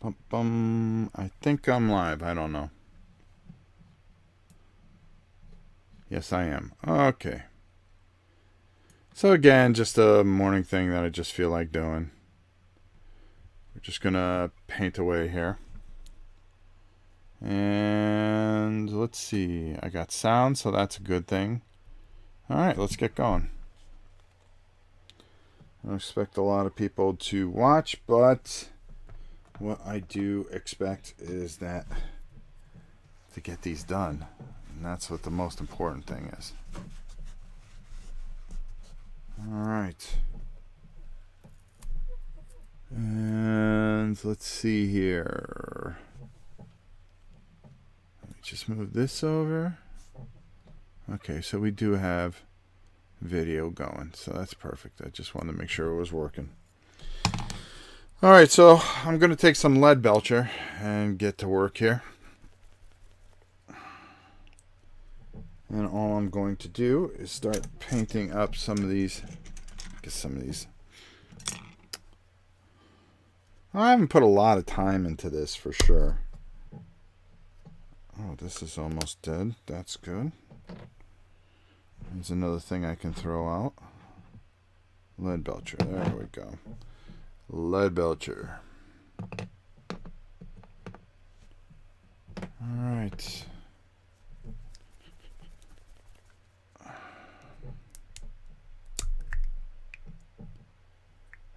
I think I'm live. I don't know. Yes, I am. Okay. So again, just a morning thing that I just feel like doing. We're just gonna paint away here. And let's see. I got sound, so that's a good thing. Alright, let's get going. I don't expect a lot of people to watch, but what I do expect is that to get these done. And that's what the most important thing is. Alright. And let's see here. Let me just move this over. Okay, so we do have video going, so that's perfect. I just wanted to make sure it was working. Alright, so I'm going to take some lead belcher and get to work here. And all I'm going to do is start painting up some of these. Get some of these. I haven't put a lot of time into this for sure. Oh, this is almost dead. That's good. There's another thing I can throw out. Lead belcher. There we go. Lead belcher. Alright.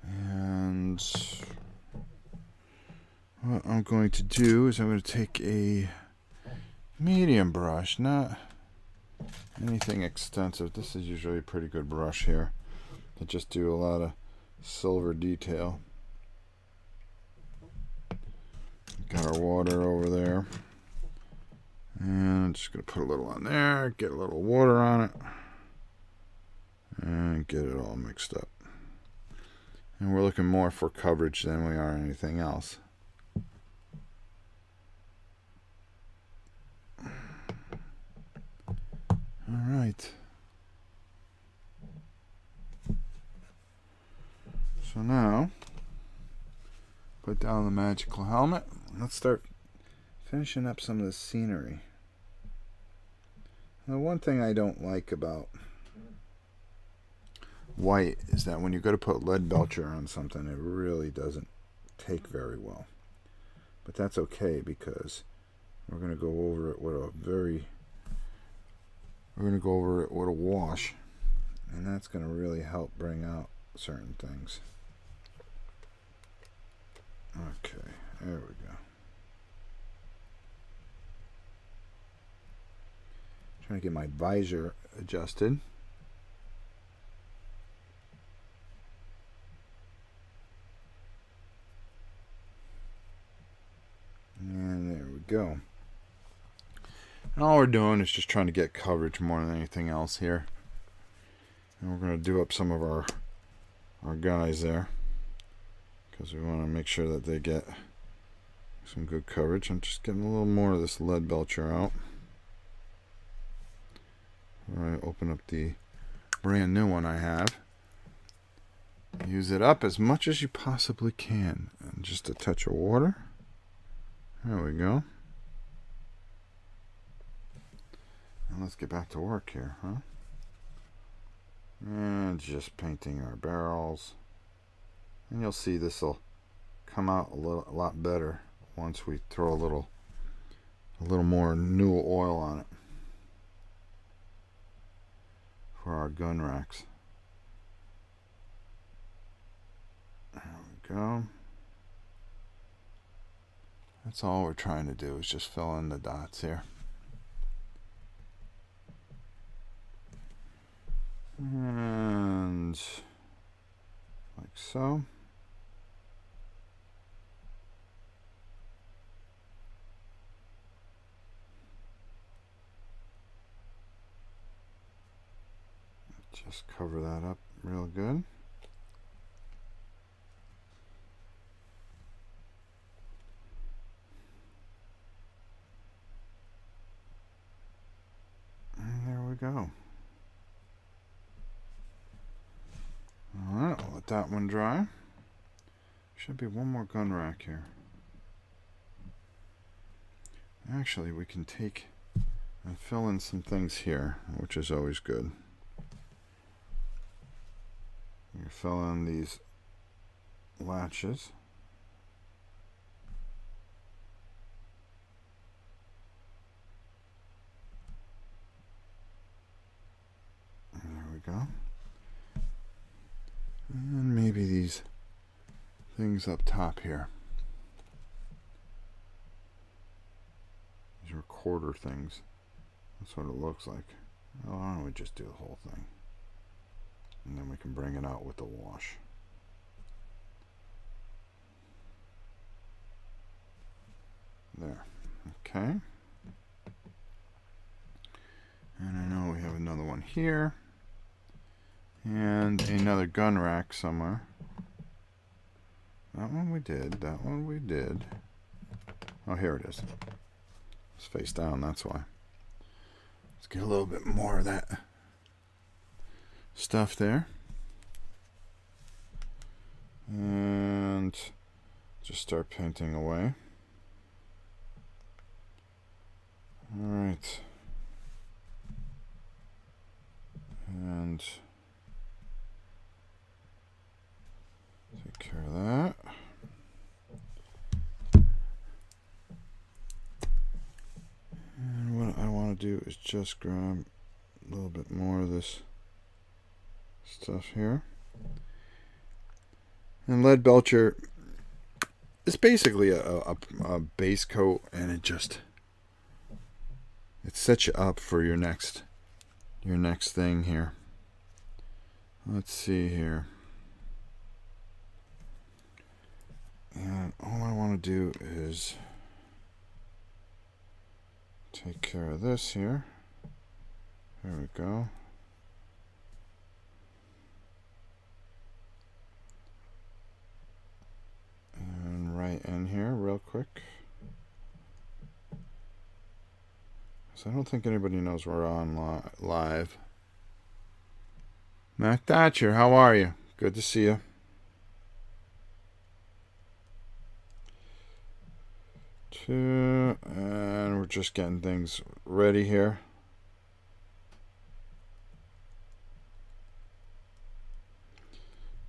And what I'm going to do is I'm going to take a medium brush, not anything extensive. This is usually a pretty good brush here to just do a lot of silver detail. Got our water over there. And I'm just going to put a little on there, get a little water on it, and get it all mixed up. And we're looking more for coverage than we are anything else. Alright. So now, put down the magical helmet. Let's start finishing up some of the scenery. The one thing I don't like about white is that when you go to put lead belcher on something, it really doesn't take very well. But that's okay because we're going to go over it with a wash, and that's going to really help bring out certain things. Okay, there we go. Trying to get my visor adjusted. And there we go. And all we're doing is just trying to get coverage more than anything else here. And we're going to do up some of our guys there, because we want to make sure that they get some good coverage. I'm just getting a little more of this lead belcher out. Alright, open up the brand new one I have. Use it up as much as you possibly can. And just a touch of water. There we go. And let's get back to work here, huh? And just painting our barrels. And you'll see this will come out a lot better once we throw a little more new oil on it for our gun racks. There we go. That's all we're trying to do, is just fill in the dots here. And like so. Just cover that up real good. And there we go. Alright, I'll let that one dry. Should be one more gun rack here. Actually, we can take and fill in some things here, which is always good. You fill in these latches. There we go. And maybe these things up top here. These are quarter things. That's what it looks like. Well, why don't we just do the whole thing? And then we can bring it out with the wash. There. Okay. And I know we have another one here. And another gun rack somewhere. That one we did. That one we did. Oh, here it is. It's face down, that's why. Let's get a little bit more of that stuff there. And just start painting away. Alright. And take care of that. And what I want to do is just grab a little bit more of this stuff here. And lead belcher is basically a base coat, and it sets you up for your next thing here. Let's see here. And all I want to do is take care of this here. There we go. And right in here real quick. So I don't think anybody knows we're on live. Mac Thatcher, how are you? Good to see you. And we're just getting things ready here.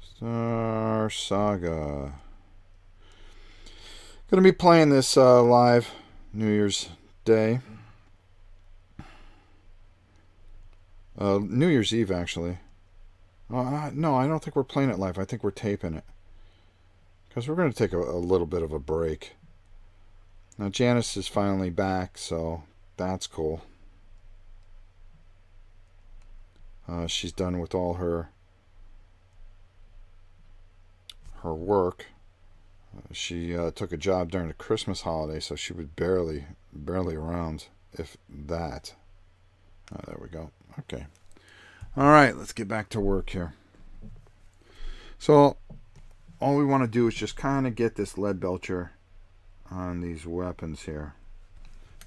Star Saga. Gonna be playing this live New Year's Day. New Year's Eve, actually. No, I don't think we're playing it live. I think we're taping it. Because we're going to take a little bit of a break. Now, Janice is finally back, so that's cool. She's done with all her work. She took a job during the Christmas holiday, so she was barely around, if that. There we go. Okay. All right, let's get back to work here. So all we want to do is just kind of get this lead belcher on these weapons here.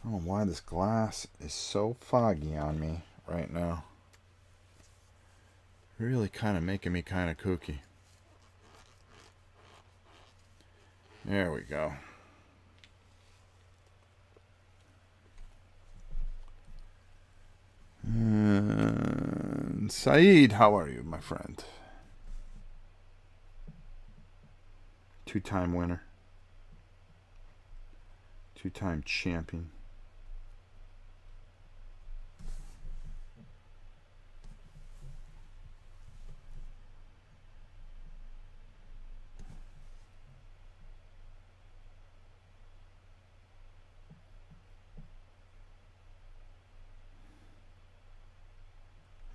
I don't know why this glass is so foggy on me right now. Really kind of making me kind of kooky. There we go. And Saeed, how are you, my friend? Two-time winner. Two-time champion.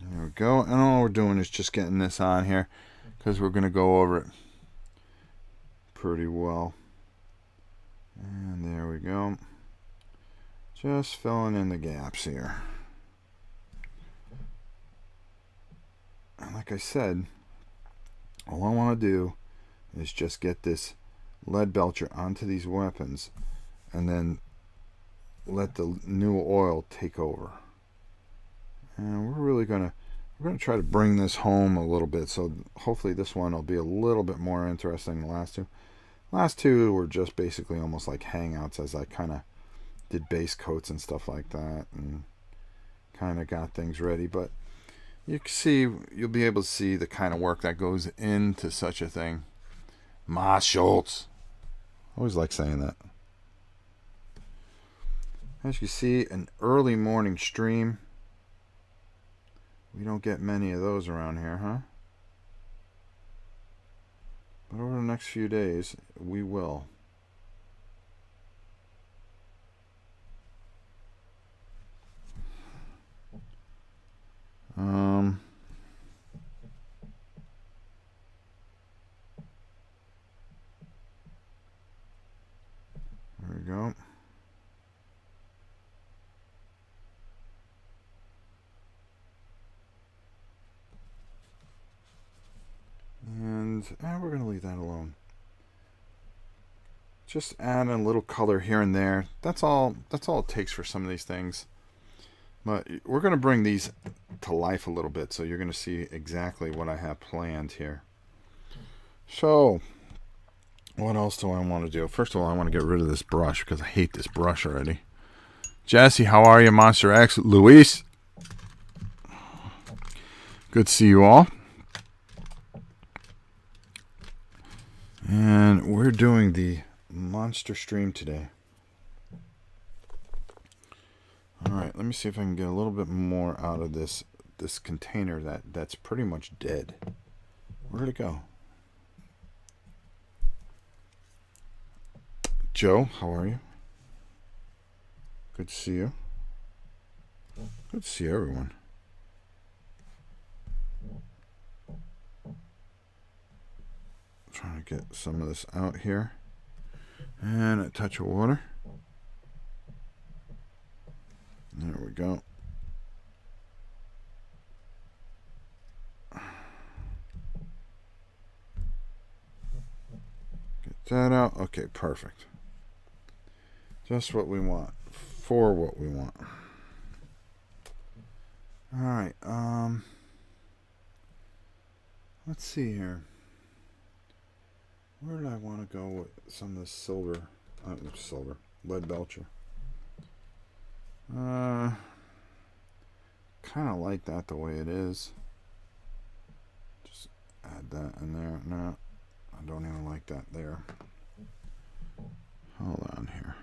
There we go. And all we're doing is just getting this on here because we're going to go over it pretty well. And there we go. Just filling in the gaps here. And like I said, all I want to do is just get this lead belcher onto these weapons and then let the new oil take over. And we're going to try to bring this home a little bit, so hopefully this one will be a little bit more interesting than the last two. Last two were just basically almost like hangouts as I kind of did base coats and stuff like that, and kind of got things ready. But you can see, you'll be able to see the kind of work that goes into such a thing. Ma Schultz. I always like saying that. As you see, an early morning stream. We don't get many of those around here, huh? But over the next few days, we will. There we go. And we're going to leave that alone. Just add a little color here and there. That's all it takes for some of these things. But we're going to bring these to life a little bit, so you're going to see exactly what I have planned here. So, what else do I want to do? First of all, I want to get rid of this brush because I hate this brush already. Jesse, how are you, Monster X? Luis? Good to see you all. And we're doing the monster stream today. Alright, let me see if I can get a little bit more out of this container that's pretty much dead. Where'd it go? Joe, how are you? Good to see you. Good to see everyone. Trying to get some of this out here. And a touch of water. There we go. Get that out. Okay, perfect. Just what we want. For what we want. Alright, let's see here. Where did I want to go with some of this silver, lead belcher? Kind of like that the way it is. Just add that in there. No, I don't even like that there. Hold on here.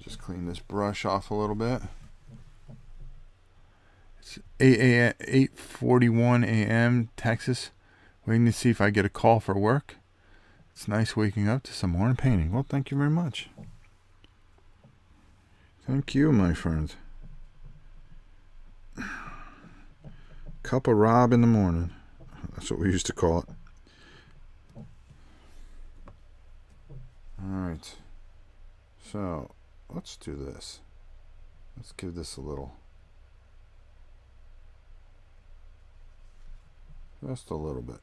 Just clean this brush off a little bit. It's 8:41 a.m. Texas. Waiting to see if I get a call for work. It's nice waking up to some morning painting. Well, thank you very much. Thank you, my friend. Cup of Rob in the morning. That's what we used to call it. Alright. So, let's do this. Let's give this a little. Just a little bit.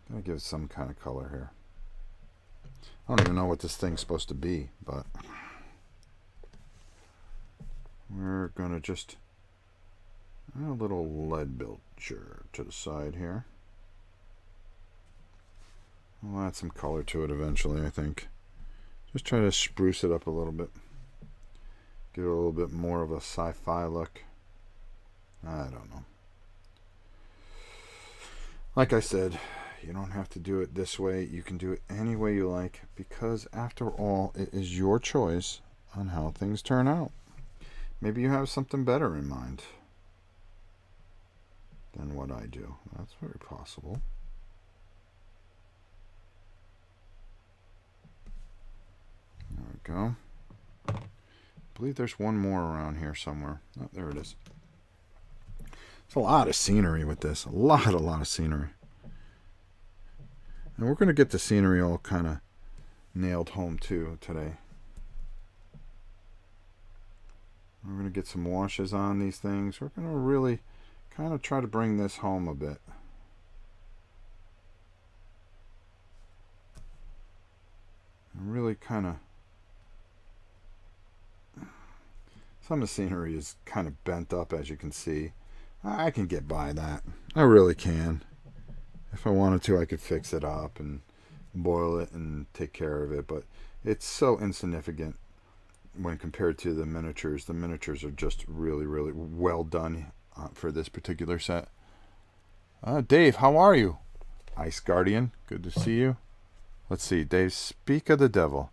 Gonna give some kind of color here. I don't even know what this thing's supposed to be, but we're gonna just add a little lead belcher to the side here. We'll add some color to it eventually, I think. Just try to spruce it up a little bit. Give it a little bit more of a sci-fi look. I don't know. Like I said, you don't have to do it this way. You can do it any way you like, because after all, it is your choice on how things turn out. Maybe you have something better in mind than what I do. That's very possible. There we go. I believe there's one more around here somewhere. Oh, there it is. It's a lot of scenery with this. A lot of scenery. And we're going to get the scenery all kind of nailed home too today. We're going to get some washes on these things. We're going to really kind of try to bring this home a bit. And really kind of... Some of the scenery is kind of bent up, as you can see. I can get by that. I really can. If I wanted to, I could fix it up and boil it and take care of it, but it's so insignificant when compared to the miniatures. The miniatures are just really, really well done for this particular set. Dave, how are you? Ice Guardian, good to see you. Let's see, Dave, speak of the devil.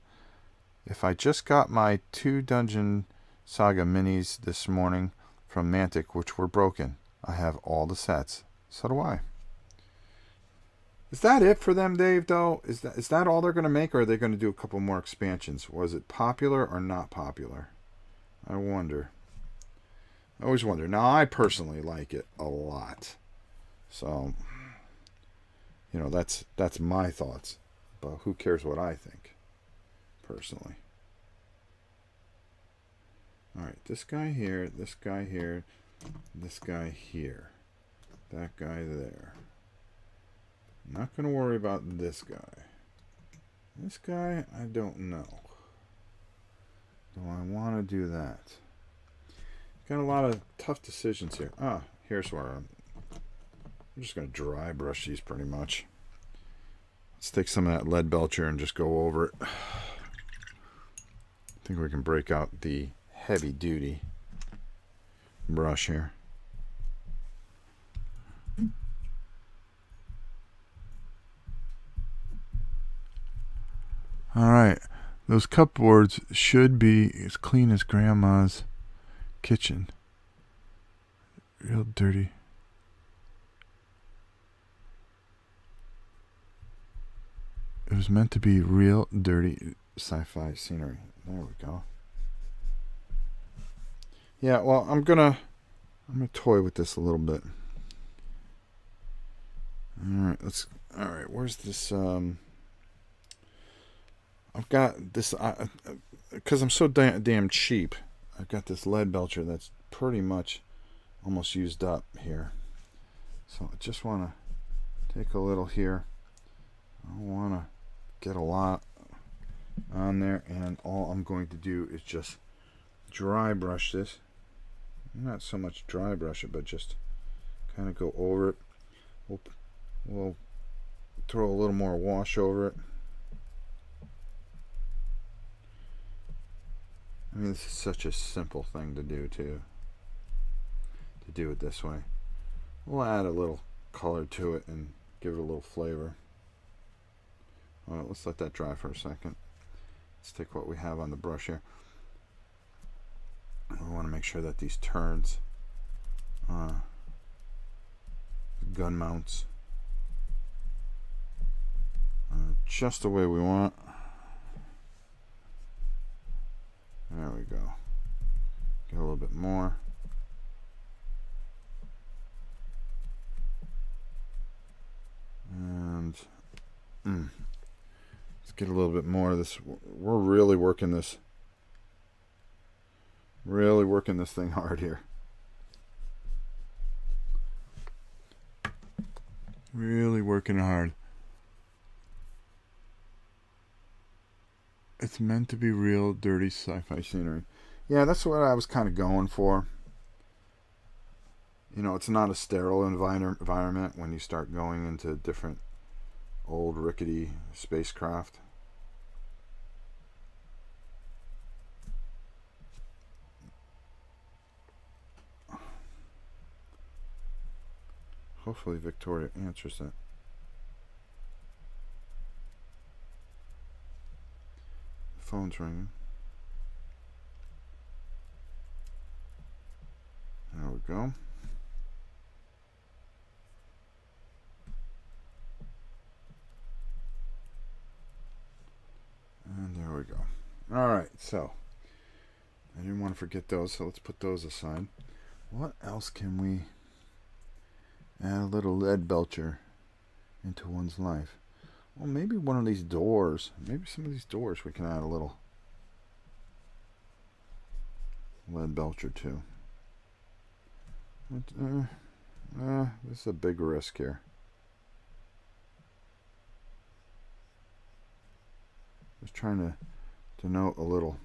If I just got my 2 Dungeon Saga minis this morning from Mantic, which were broken. I have all the sets. So do I. Is that it for them, Dave, though? Is that all they're going to make, or are they going to do a couple more expansions? Was it popular or not popular? I wonder. I always wonder. Now, I personally like it a lot. So, you know, that's my thoughts. But who cares what I think, personally. Alright, this guy here, this guy here, this guy here. That guy there. Not going to worry about this guy. This guy, I don't know. Do I want to do that? Got a lot of tough decisions here. Here's where I'm just going to dry brush these pretty much. Let's take some of that lead belcher and just go over it. I think we can break out the heavy duty brush here. Alright, those cupboards should be as clean as Grandma's kitchen. Real dirty. It was meant to be real dirty sci-fi scenery. There we go. Yeah, well, I'm gonna toy with this a little bit. Alright, where's this I've got this, because I'm so damn cheap, I've got this lead belcher that's pretty much almost used up here. So I just want to take a little here. I don't want to get a lot on there, and all I'm going to do is just dry brush this. Not so much dry brush it, but just kind of go over it. We'll throw a little more wash over it. I mean, this is such a simple thing to do, too. To do it this way. We'll add a little color to it and give it a little flavor. Alright, let's let that dry for a second. Let's take what we have on the brush here. We want to make sure that these turns, gun mounts, just the way we want. There we go. Get a little bit more. And let's get a little bit more of this. We're really working this. Really working this thing hard here. Really working hard. It's meant to be real dirty sci-fi scenery. Yeah, that's what I was kind of going for. You know, it's not a sterile environment when you start going into different old rickety spacecraft. Hopefully Victoria answers that. Phone's ringing. There we go. And there we go. Alright, so I didn't want to forget those, so let's put those aside. What else can we add? A little lead belcher into one's life. Well, maybe one of these doors. Maybe some of these doors we can add a little lead belcher to. This is a big risk here. Just trying to denote a little,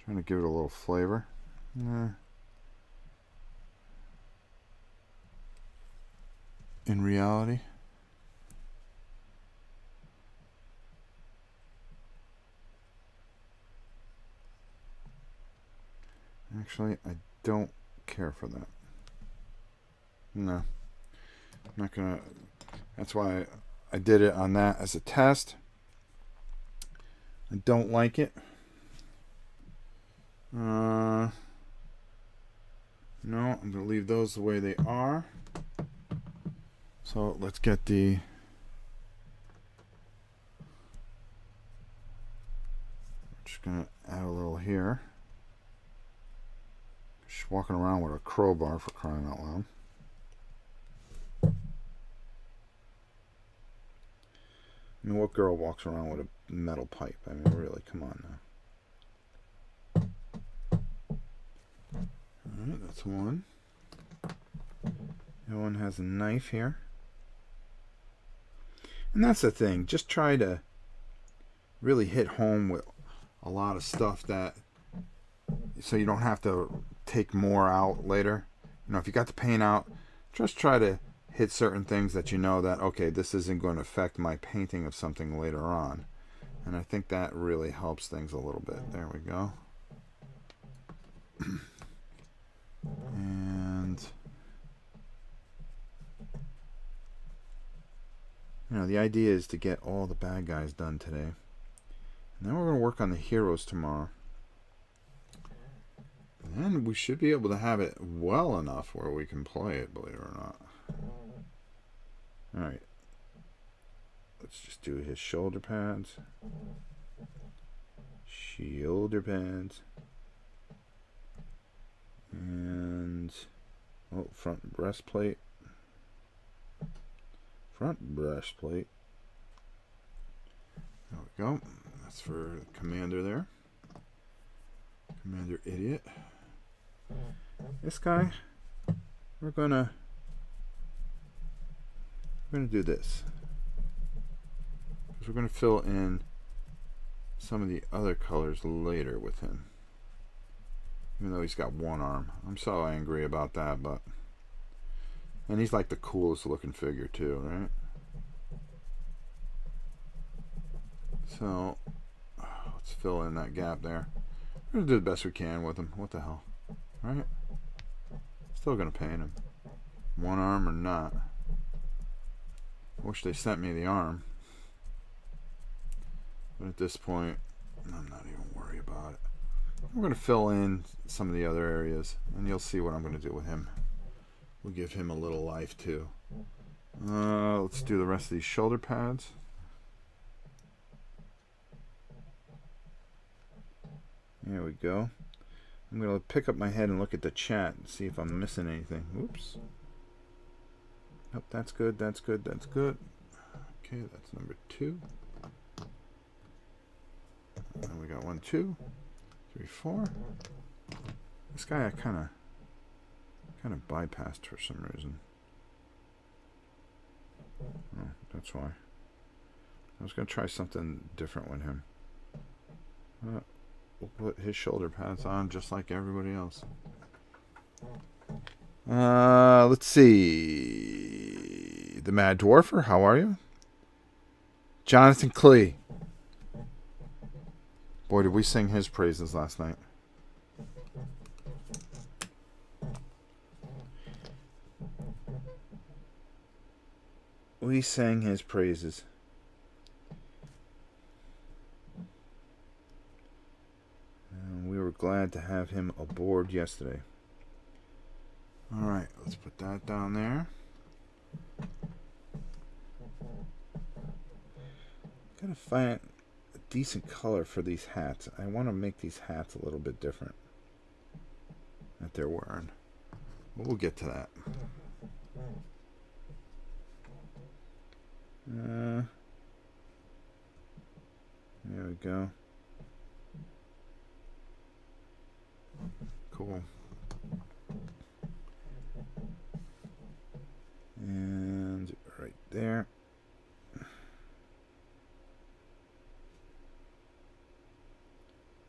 trying to give it a little flavor. in reality. Actually, I don't care for that. No. I'm not gonna. That's why I did it on that as a test. I don't like it. No, I'm gonna leave those the way they are. So let's get the just gonna add a little here. Just walking around with a crowbar, for crying out loud. I mean, what girl walks around with a metal pipe? I mean, really, come on now. Alright, that's one. The other one has a knife here. And that's the thing. Just try to really hit home with a lot of stuff that, so you don't have to take more out later. You know, if you got the paint out, just try to hit certain things that you know that, okay, this isn't going to affect my painting of something later on. And I think that really helps things a little bit. There we go. And, you know, the idea is to get all the bad guys done today. And then we're going to work on the heroes tomorrow. And then we should be able to have it well enough where we can play it, believe it or not. Alright. Let's just do his shoulder pads. Shoulder pads. And front breastplate. Front breastplate. There we go. That's for Commander there. Commander Idiot. This guy, we're gonna do this. Because we're gonna fill in some of the other colors later with him. Even though he's got one arm. I'm so angry about that, but... And he's like the coolest looking figure too, right? So, let's fill in that gap there. We're gonna do the best we can with him. What the hell? Right? Still gonna paint him. One arm or not. Wish they sent me the arm. But at this point, I'm not even worried about it. We're going to fill in some of the other areas, and you'll see what I'm going to do with him. We'll give him a little life too. Let's do the rest of these shoulder pads. There we go. I'm going to pick up my head and look at the chat and see if I'm missing anything. Oops. Nope, that's good, that's good, that's good. Okay, that's number 2. And we got 1, 2, 3, 4. This guy I kind of bypassed for some reason. Oh, that's why. I was going to try something different with him. We'll put his shoulder pads on just like everybody else. Let's see. The Mad Dwarfer, how are you? Jonathan Clee. Boy, did we sing his praises last night. We sang his praises. And we were glad to have him aboard yesterday. Alright, let's put that down there. Gotta find a decent color for these hats. I want to make these hats a little bit different that they're wearing. But we'll get to that. There we go. Cool. And right there.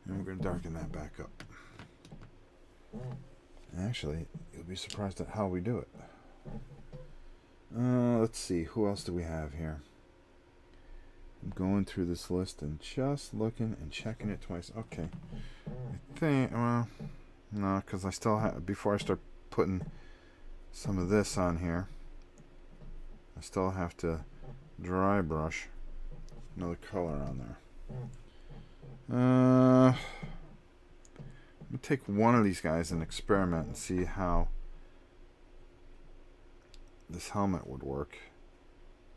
And we're going to darken that back up. Actually, you'll be surprised at how we do it. Let's see. Who else do we have here? I'm going through this list and just looking and checking it twice. Okay. I think, well, no, because I still have, before I start putting some of this on here, I still have to dry brush another color on there. I'm going to take one of these guys and experiment and see how this helmet would work.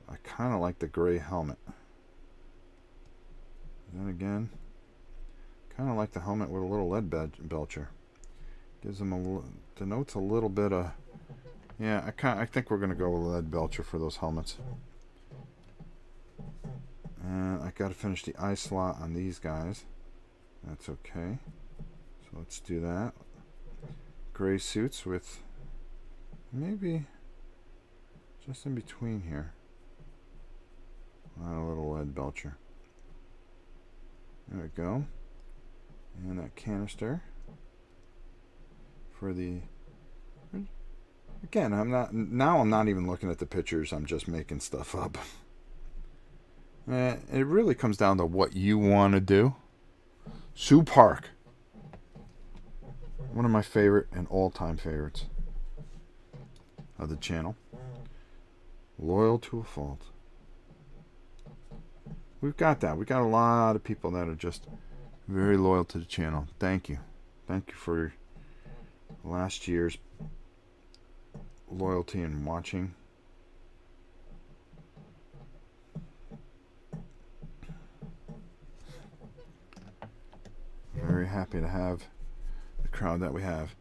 I kind of like the gray helmet. Then again, kind of like the helmet with a little lead belcher. Gives them denotes a little bit of, yeah. I think we're gonna go with lead belcher for those helmets. And I got to finish the eye slot on these guys. That's okay. So let's do that. Gray suits with maybe just in between here. A little lead belcher. There we go. And that canister for the, again, I'm not even looking at the pictures, I'm just making stuff up. It really comes down to what you want to do. Sue Park, one of my favorite and all-time favorites of the channel. Loyal to a fault. We've got that. We got a lot of people that are just very loyal to the channel. Thank you. Thank you for last year's loyalty and watching. Very happy to have the crowd that we have.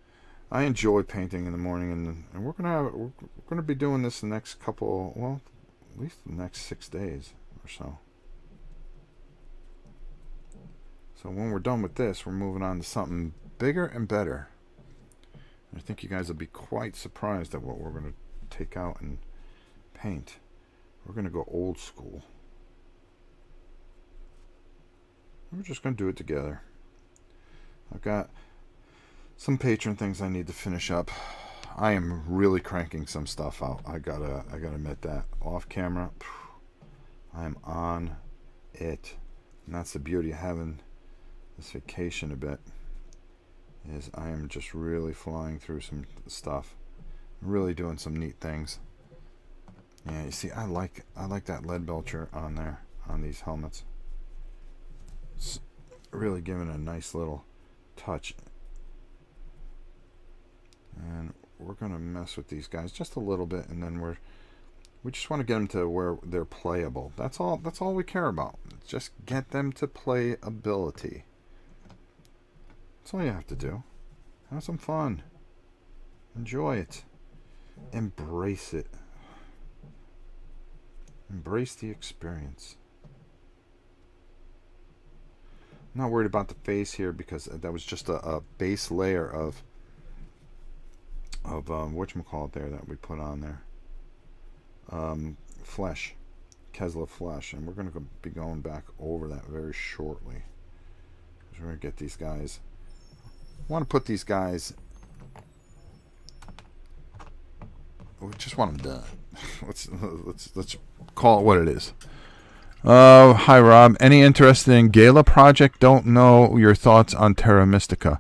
I enjoy painting in the morning, and we're gonna be doing this the next couple, well, at least the next 6 days or so. So when we're done with this, we're moving on to something bigger and better. I think you guys will be quite surprised at what we're going to take out and paint. We're going to go old school. We're just going to do it together. I've got some patron things I need to finish up. I am really cranking some stuff out. I gotta admit that. Off camera, I am on it. And that's the beauty of having this vacation a bit, is I am just really flying through some stuff, really doing some neat things. Yeah, you see, I like that lead belcher on there, on these helmets. It's really giving a nice little touch. And we're gonna mess with these guys just a little bit, and then we just want to get them to where they're playable. That's all we care about. Just get them to playability. That's all you have to do. Have some fun. Enjoy it. Embrace it. Embrace the experience. I'm not worried about the face here because that was just a base layer of whatchamacallit there that we put on there. Flesh. Kesla flesh. And we're going to be going back over that very shortly. Because we're going to get these guys. I want to put these guys. We just want them done. let's call it what it is. Hi Rob. Any interest in Gala project? Don't know your thoughts on Terra Mystica.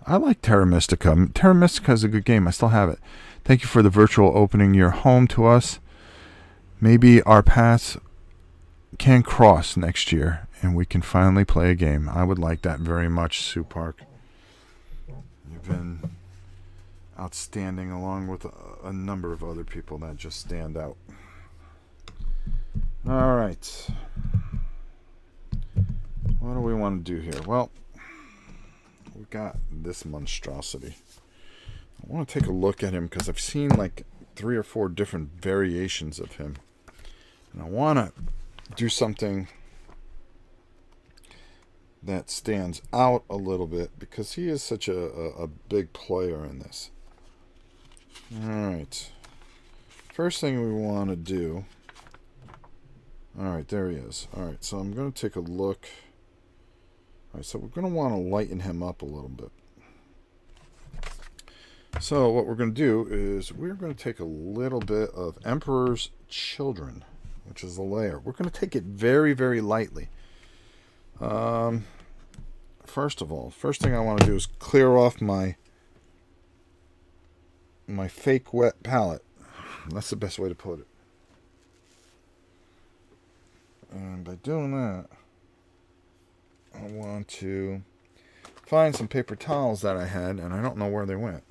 I like Terra Mystica. Terra Mystica is a good game. I still have it. Thank you for the virtual opening your home to us. Maybe our paths can cross next year and we can finally play a game. I would like that very much, Sue Park. You've been outstanding along with a number of other people that just stand out. All right. What do we want to do here? Well, we got this monstrosity. I want to take a look at him because I've seen like 3 or 4 different variations of him. And I want to do something that stands out a little bit because he is such a big player in this. Alright. First thing we want to do. Alright, there he is. Alright, so I'm going to take a look. Alright, so we're going to want to lighten him up a little bit. So what we're going to do is we're going to take a little bit of Emperor's Children, which is a layer. We're going to take it very, very lightly. First of all, first thing I want to do is clear off my fake wet palette. That's the best way to put it. And by doing that, I want to find some paper towels that I had, and I don't know where they went.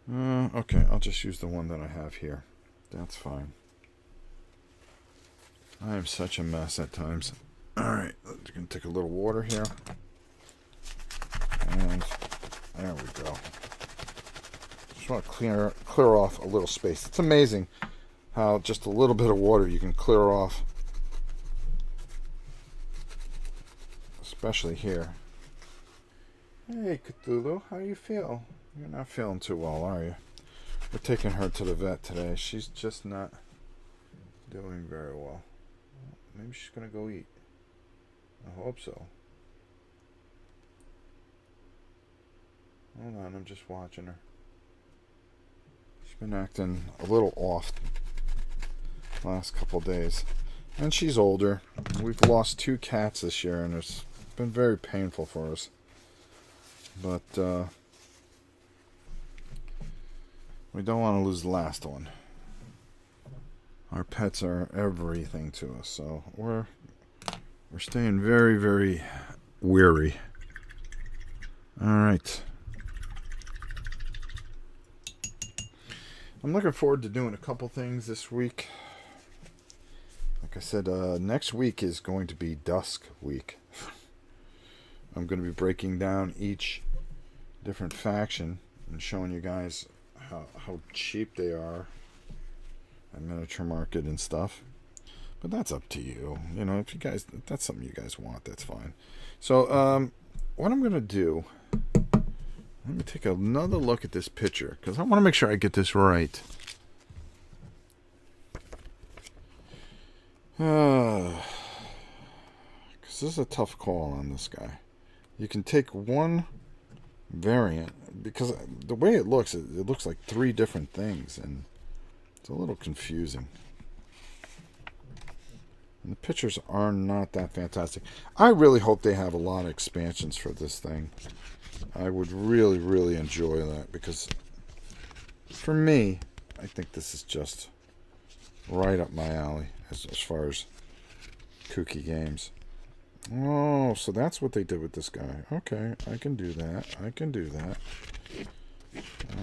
Okay, I'll just use the one that I have here. That's fine. I am such a mess at times. Alright, I'm going to take a little water here. And there we go. Just want to clear off a little space. It's amazing how just a little bit of water you can clear off. Especially here. Hey, Cthulhu, how you feel? You're not feeling too well, are you? We're taking her to the vet today. She's just not doing very well. Maybe she's going to go eat. I hope so. Hold on, I'm just watching her. She's been acting a little off the last couple days. And she's older. We've lost 2 cats this year, and it's been very painful for us. But we don't want to lose the last one. Our pets are everything to us, so we're staying very, very weary. All right. I'm looking forward to doing a couple things this week. Like I said, next week is going to be Dusk Week. I'm going to be breaking down each different faction and showing you guys how cheap they are at Miniature Market and stuff. But that's up to you. You know, if that's something you guys want, that's fine. So, what I'm going to do, let me take another look at this picture, because I want to make sure I get this right. Because this is a tough call on this guy. You can take one variant, because the way it looks like 3 different things, and it's a little confusing. And the pictures are not that fantastic. I really hope they have a lot of expansions for this thing. I would really, really enjoy that, because for me, I think this is just right up my alley as far as kooky games. Oh, so that's what they did with this guy. Okay, I can do that. I can do that.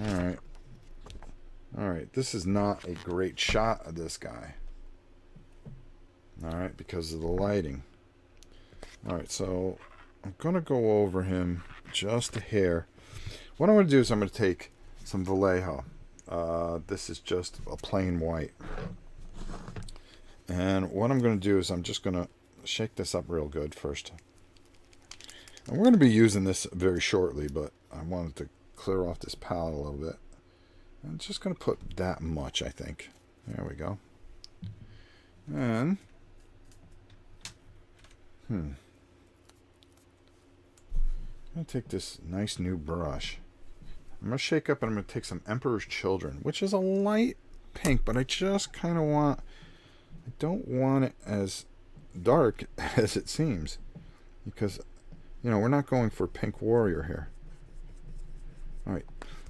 Alright. Alright, this is not a great shot of this guy. Alright, because of the lighting. Alright, so I'm going to go over him just a hair. What I'm going to do is I'm going to take some Vallejo. This is just a plain white. And what I'm going to do is I'm just going to shake this up real good first. And we're going to be using this very shortly, but I wanted to clear off this palette a little bit. I'm just going to put that much, I think. There we go. And I'm going to take this nice new brush. I'm going to shake up and I'm going to take some Emperor's Children, which is a light pink, but I just kind of I don't want it as dark as it seems, because, you know, we're not going for Pink Warrior here. Alright,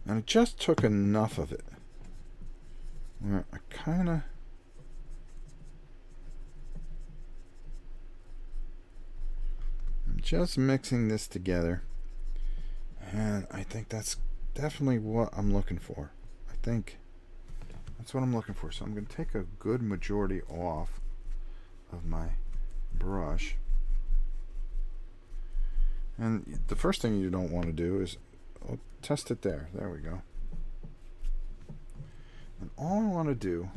and I just took enough of it where I kind of I'm just mixing this together, and I think that's definitely what I'm looking for. I think that's what I'm looking for. So I'm going to take a good majority off of my brush. And the first thing you don't want to do is test it there. There we go. And all I want to do,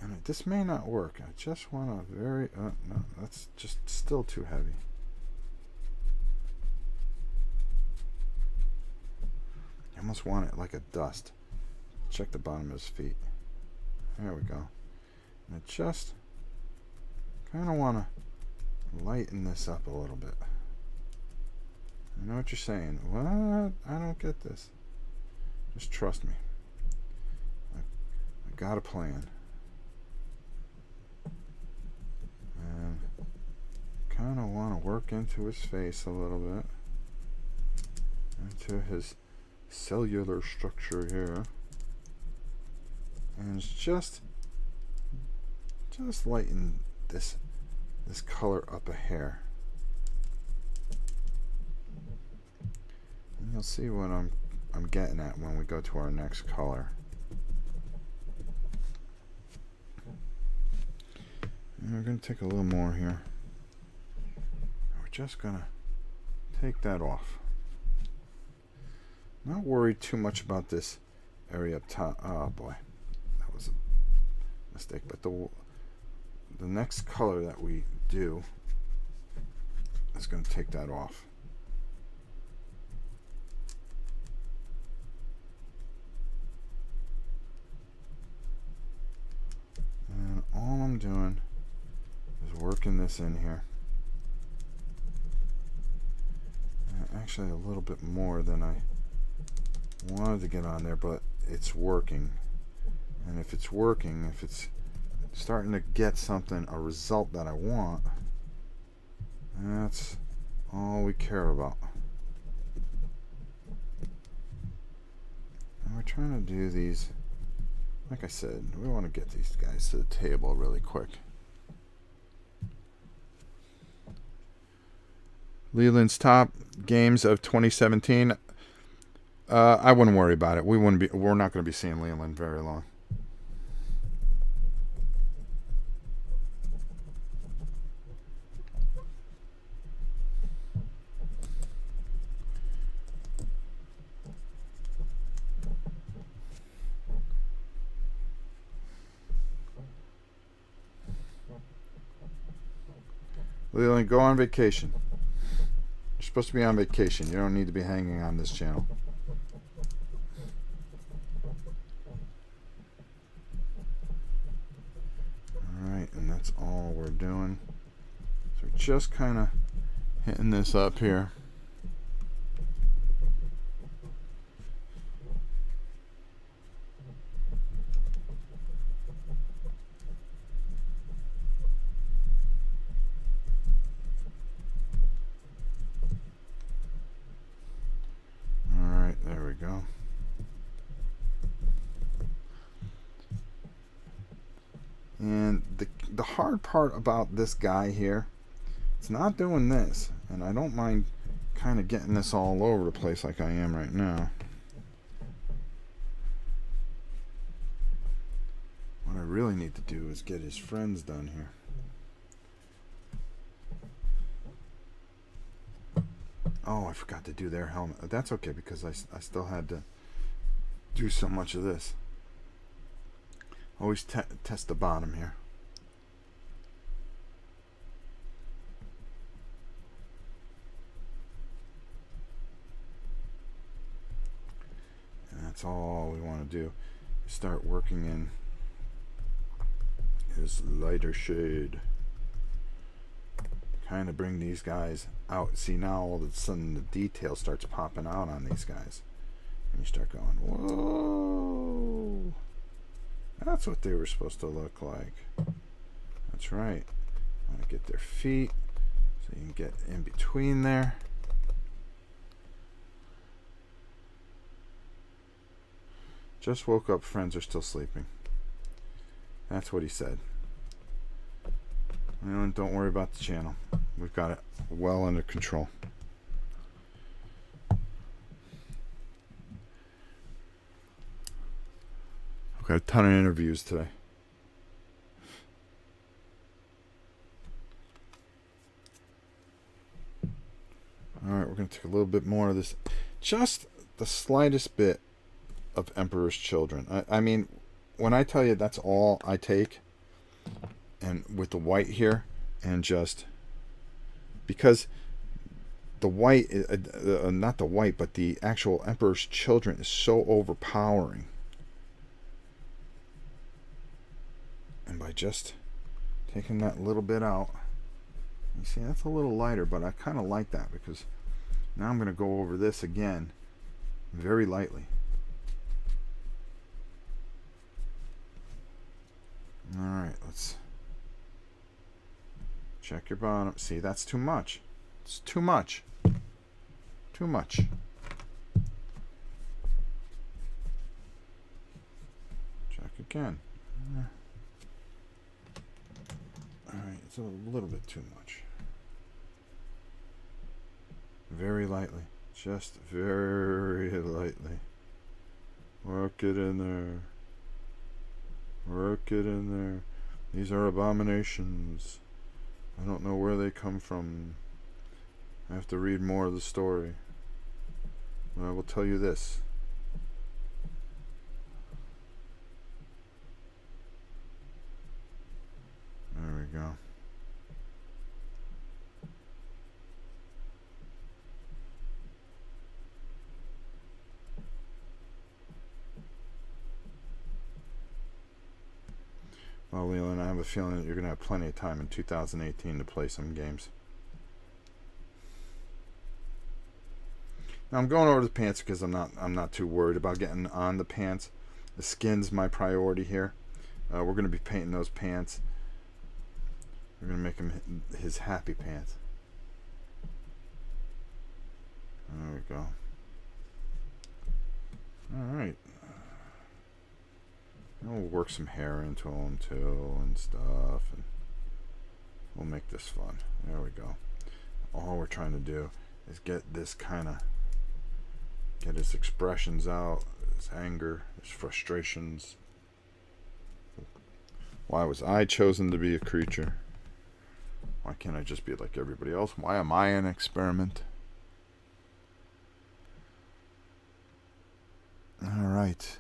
and this may not work, I just want to no, that's just still too heavy. I almost want it like a dust. Check the bottom of his feet. There we go. And I just kind of want to lighten this up a little bit. I know what you're saying. What? I don't get this. Just trust me. I got a plan. And kind of want to work into his face a little bit. Into his cellular structure here. And just lighten this color up a hair. And you'll see what I'm getting at when we go to our next color. And we're going to take a little more here. We're just going to take that off. Not worried too much about this area up top. Oh boy, that was a mistake. But the next color that we do is going to take that off. And all I'm doing is working this in here. Actually a little bit more than I wanted to get on there, but it's working. And if it's working, if it's starting to get something, a result that I want, that's all we care about. And we're trying to do these, like I said, we want to get these guys to the table really quick. Leland's top games of 2017. I wouldn't worry about it. We're not going to be seeing Leland very long. Leland, go on vacation. You're supposed to be on vacation. You don't need to be hanging on this channel. Alright, and that's all we're doing. So we're just kind of hitting this up here. There we go. And the hard part about this guy here, it's not doing this, and I don't mind kind of getting this all over the place like I am right now. What I really need to do is get his friends done here. Oh, I forgot to do their helmet. That's okay, because I still had to do so much of this. Always test the bottom here. And that's all we want to do. Start working in his lighter shade. Kind of bring these guys out. See, now all of a sudden the detail starts popping out on these guys. And you start going, whoa. That's what they were supposed to look like. That's right. I want to get their feet so you can get in between there. Just woke up, friends are still sleeping. That's what he said. And don't worry about the channel. We've got it well under control. I've got a ton of interviews today. Alright, we're going to take a little bit more of this. Just the slightest bit of Emperor's Children. I mean, when I tell you that's all I take, and with the white here, and just because the white, not the white, but the actual Emperor's Children is so overpowering. And by just taking that little bit out, you see that's a little lighter, but I kind of like that because Now I'm going to go over this again very lightly. Alright, let's check your bottom. See, that's too much. It's too much. Too much. Check again. Alright, it's a little bit too much. Very lightly. Just very lightly. Work it in there. Work it in there. These are abominations. I don't know where they come from. I have to read more of the story. But I will tell you this. There we go. Well, Leland, I have a feeling that you're going to have plenty of time in 2018 to play some games. Now I'm going over the pants because I'm not too worried about getting on the pants. The skin's my priority here. We're going to be painting those pants. We're going to make him his happy pants. There we go. All right. We'll work some hair into them too and stuff, and we'll make this fun. There we go. All we're trying to do is get this get his expressions out, his anger, his frustrations. Why was I chosen to be a creature? Why can't I just be like everybody else? Why am I an experiment? All right.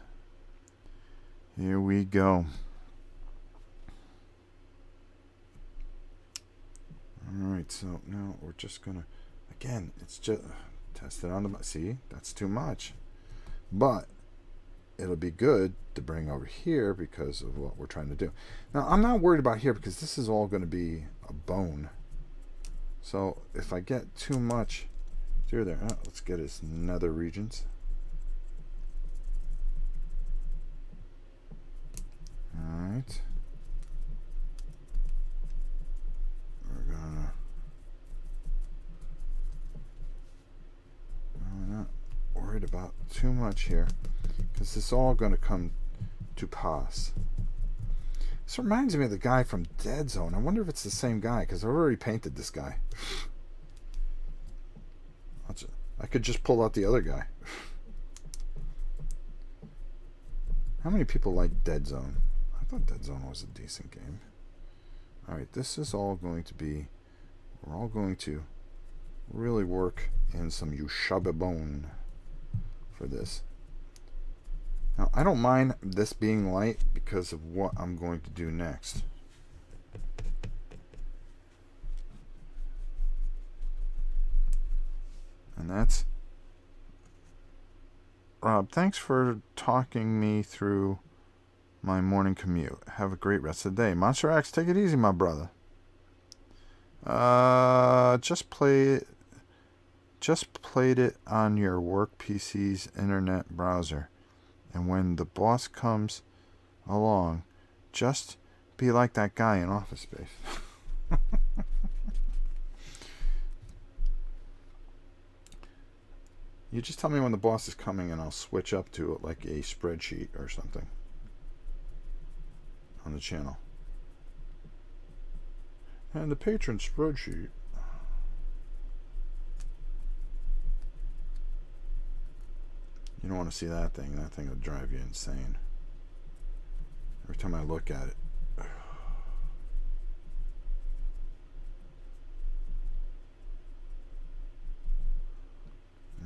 Here we go. Alright, so now we're just gonna, again, it's just test it on the, see, that's too much. But it'll be good to bring over here because of what we're trying to do. Now, I'm not worried about here because this is all going to be a bone. So if I get too much through there, let's get his nether regions. Alright. We're gonna... I'm not worried about too much here because it's all going to come to pass. This reminds me of the guy from Dead Zone. I wonder if it's the same guy because I've already painted this guy. I could just pull out the other guy. How many people like Dead Zone? I thought Dead Zone was a decent game. Alright, this is all going to be... We're all going to really work in some Yushabe bone for this. Now, I don't mind this being light because of what I'm going to do next. And that's... Rob, thanks for talking me through my morning commute. Have a great rest of the day. Monster X, take it easy, my brother. Just played it on your work PC's internet browser. And when the boss comes along, just be like that guy in Office Space. You just tell me when the boss is coming and I'll switch up to it like a spreadsheet or something on the channel. And the patron spreadsheet. You don't want to see that thing. That thing will drive you insane. Every time I look at it.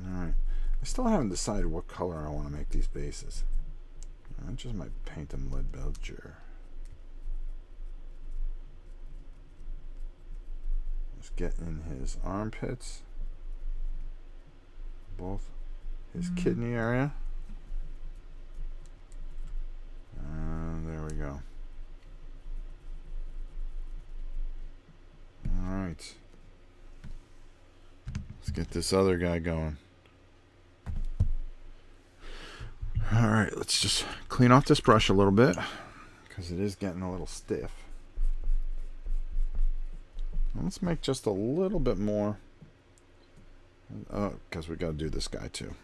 Alright. I still haven't decided what color I want to make these bases. I just might paint them lead belcher. Let's get in his armpits. Both. His kidney area. And there we go. Alright. Let's get this other guy going. Alright, let's just clean off this brush a little bit, because it is getting a little stiff. Let's make just a little bit more, because we got to do this guy too.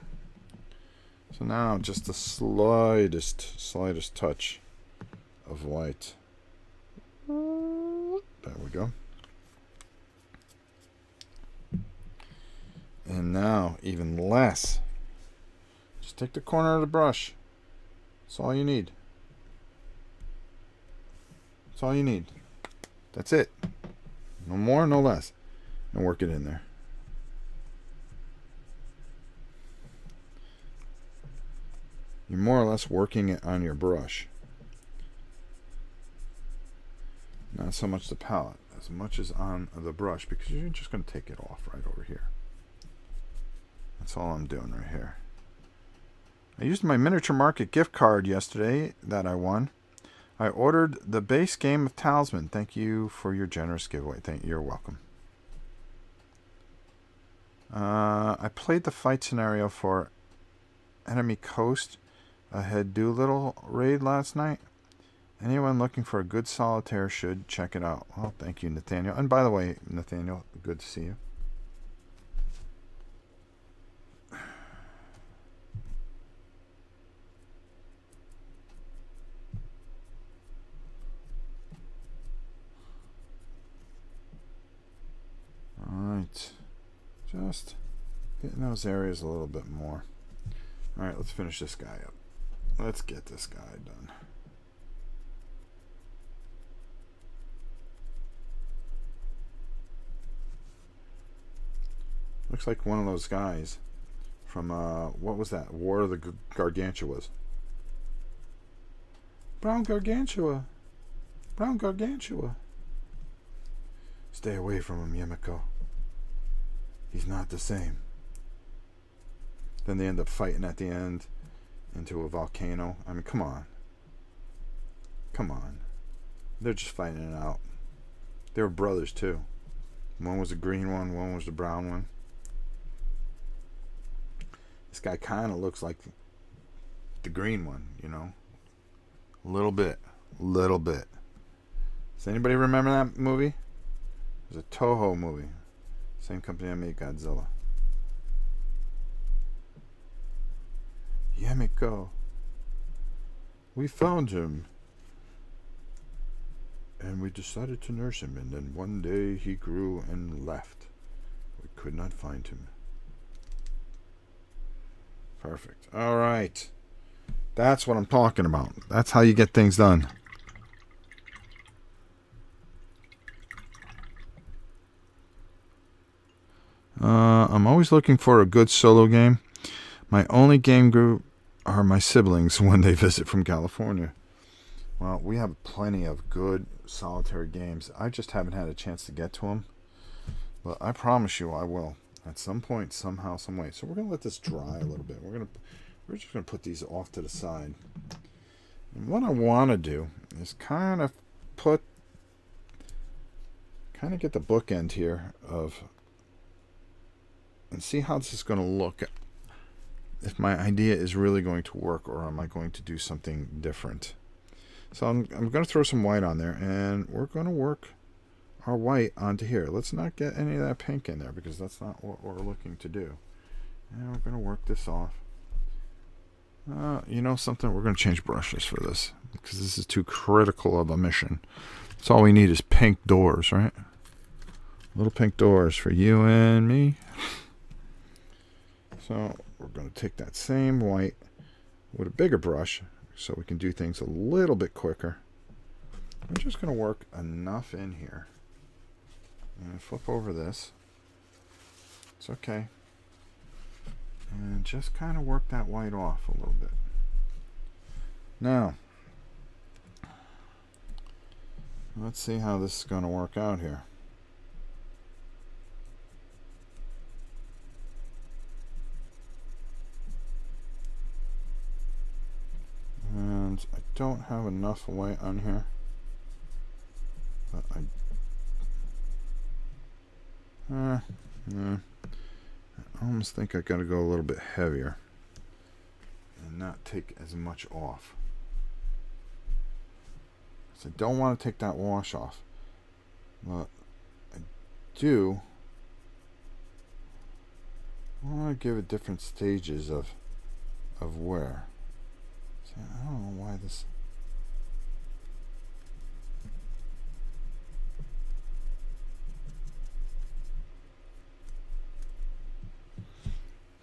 So now just the slightest touch of white. There we go. And now even less. Just take the corner of the brush. That's all you need. That's all you need. That's it. No more, no less. And work it in there. You're more or less working it on your brush. Not so much the palette, as much as on the brush, because you're just going to take it off right over here. That's all I'm doing right here. I used my Miniature Market gift card yesterday that I won. I ordered the base game of Talisman. Thank you for your generous giveaway. You're welcome. I played the fight scenario for Enemy Coast Ahead Doolittle raid last night. Anyone looking for a good solitaire should check it out. Well, thank you, Nathaniel. And by the way, Nathaniel, good to see you. Alright, just hitting those areas a little bit more. Alright, let's finish this guy up. Let's get this guy done. Looks like one of those guys from, what was that? War of the Gargantuas. Brown Gargantua. Brown Gargantua. Stay away from him, Yemiko. He's not the same. Then they end up fighting at the end into a volcano. I mean, come on. Come on. They're just fighting it out. They were brothers, too. One was the green one, one was the brown one. This guy kind of looks like the green one, you know. A little bit. Little bit. Does anybody remember that movie? It was a Toho movie. Same company that made Godzilla. Yemiko. We found him. And we decided to nurse him. And then one day he grew and left. We could not find him. Perfect. All right. That's what I'm talking about. That's how you get things done. I'm always looking for a good solo game. My only game group are my siblings when they visit from California. Well, we have plenty of good solitary games. I just haven't had a chance to get to them. But I promise you I will. At some point, somehow, some way. So we're going to let this dry a little bit. We're just going to put these off to the side. And what I want to do is kind of get the bookend here of, and see how this is going to look. If my idea is really going to work, or am I going to do something different? So I'm going to throw some white on there, and we're going to work our white onto here. Let's not get any of that pink in there, because that's not what we're looking to do. And we're going to work this off. You know something? We're going to change brushes for this, because this is too critical of a mission. That's all we need is pink doors, right? Little pink doors for you and me. So we're going to take that same white with a bigger brush so we can do things a little bit quicker. I'm just going to work enough in here. And flip over this. It's okay. And just kind of work that white off a little bit. Now, let's see how this is going to work out here. And I don't have enough white on here, but I almost think I got to go a little bit heavier and not take as much off. So I don't want to take that wash off, but I do want to give it different stages of wear. See, I don't know why this.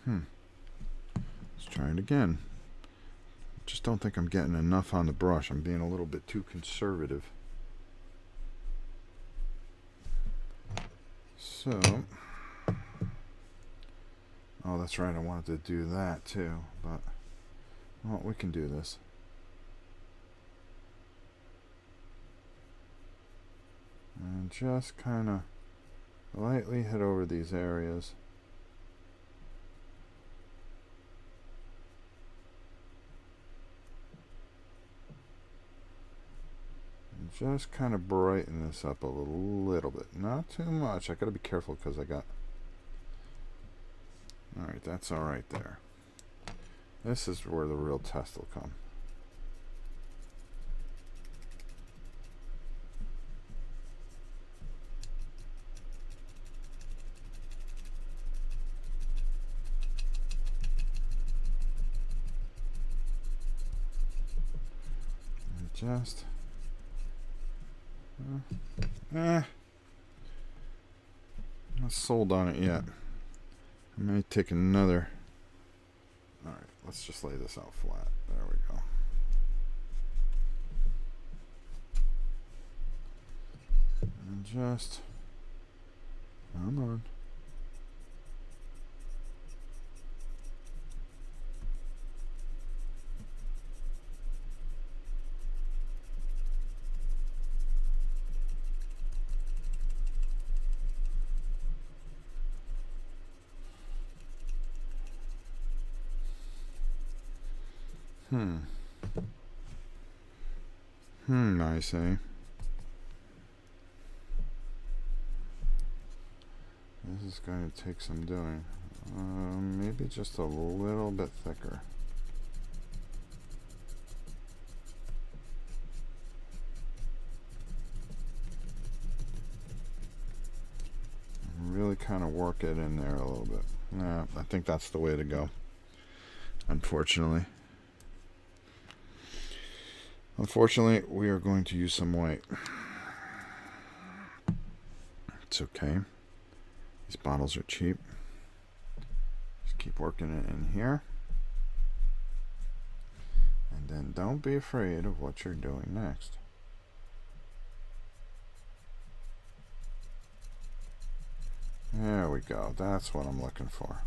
Let's try it again. Just don't think I'm getting enough on the brush. I'm being a little bit too conservative. So, oh, that's right. I wanted to do that too, but well, we can do this. And just kind of lightly hit over these areas. Just kind of brighten this up a little bit. Not too much. I got to be careful because I got... Alright, that's alright there. This is where the real test will come. And just... I'm not sold on it yet. I may take another. Alright, let's just lay this out flat. There we go. And just come on. I say. This is going to take some doing. Maybe just a little bit thicker. Really kind of work it in there a little bit. Yeah, I think that's the way to go. Unfortunately, we are going to use some white. It's okay. These bottles are cheap. Just keep working it in here. And then don't be afraid of what you're doing next. There we go. That's what I'm looking for.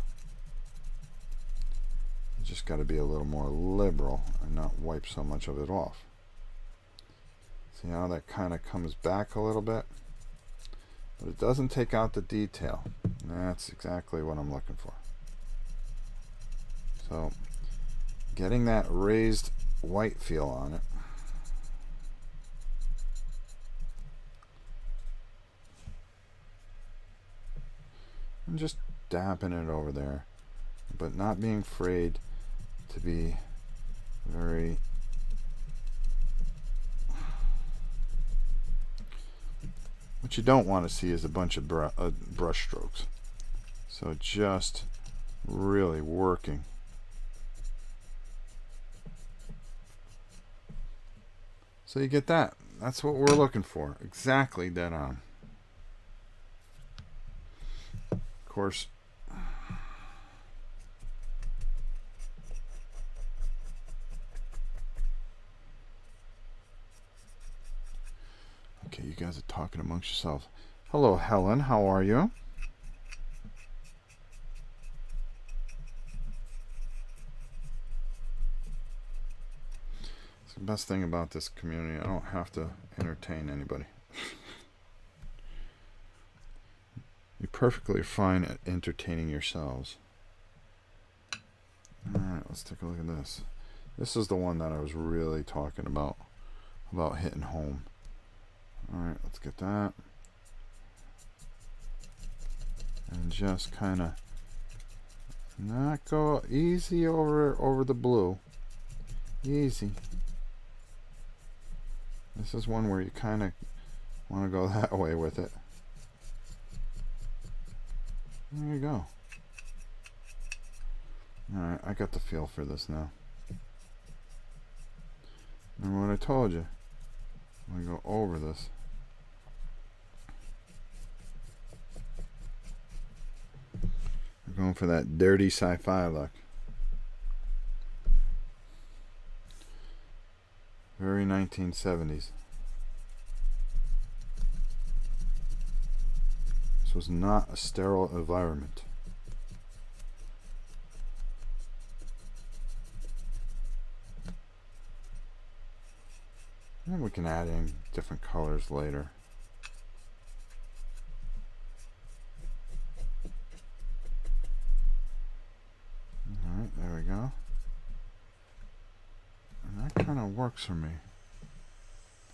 You just got to be a little more liberal and not wipe so much of it off. See how that kind of comes back a little bit? But it doesn't take out the detail. That's exactly what I'm looking for. So, getting that raised white feel on it. And just dapping it over there. But not being afraid to be very... What you don't want to see is a bunch of brush strokes. So just really working. So you get that. That's what we're looking for. Exactly dead on. Of course, okay, you guys are talking amongst yourselves. Hello, Helen. How are you? It's the best thing about this community. I don't have to entertain anybody. You're perfectly fine at entertaining yourselves. Alright, let's take a look at this. This is the one that I was really talking about hitting home. Alright, let's get that. And just kind of Not go easy over the blue. Easy. This is one where you kind of want to go that way with it. There you go. Alright, I got the feel for this now. Remember what I told you? I'm going to go over this. We're going for that dirty sci-fi look. Very 1970s. This was not a sterile environment. And we can add in different colors later. Alright, there we go. And that kind of works for me.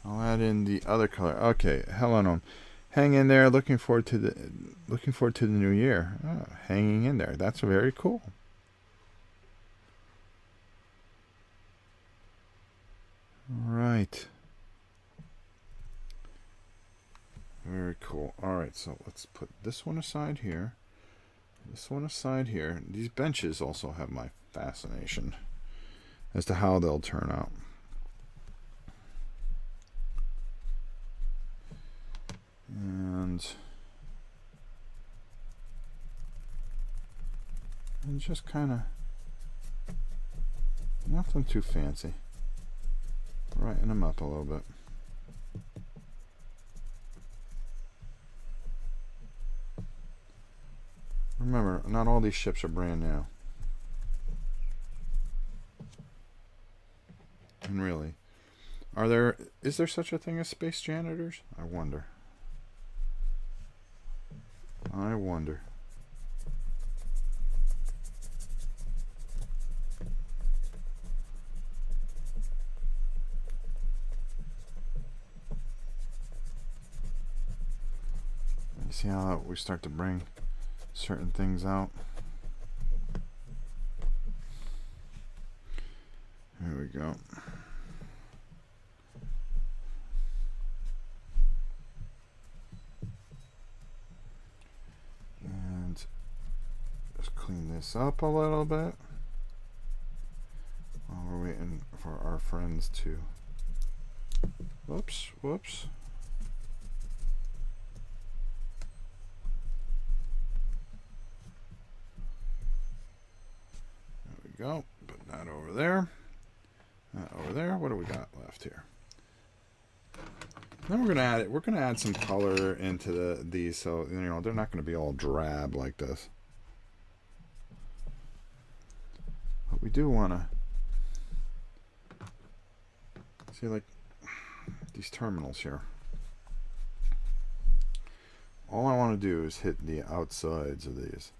I'll add in the other color. Okay, Helen, hang in there. Looking forward to the new year. Oh, hanging in there. That's very cool. All right. Very cool. All right, so let's put this one aside here. This one aside here. These benches also have my fascination as to how they'll turn out. And just kind of nothing too fancy. Brighten them up a little bit. Remember, not all these ships are brand new. And really, is there such a thing as space janitors? I wonder. I wonder. You see how we start to bring certain things out? There we go. And just clean this up a little bit while we're waiting for our friends to... Whoops. Go, put that over there, that over there. What do we got left here? Then we're gonna add some color into these, so they're not gonna be all drab like this. But we do wanna see, like, these terminals here. All I want to do is hit the outsides of these.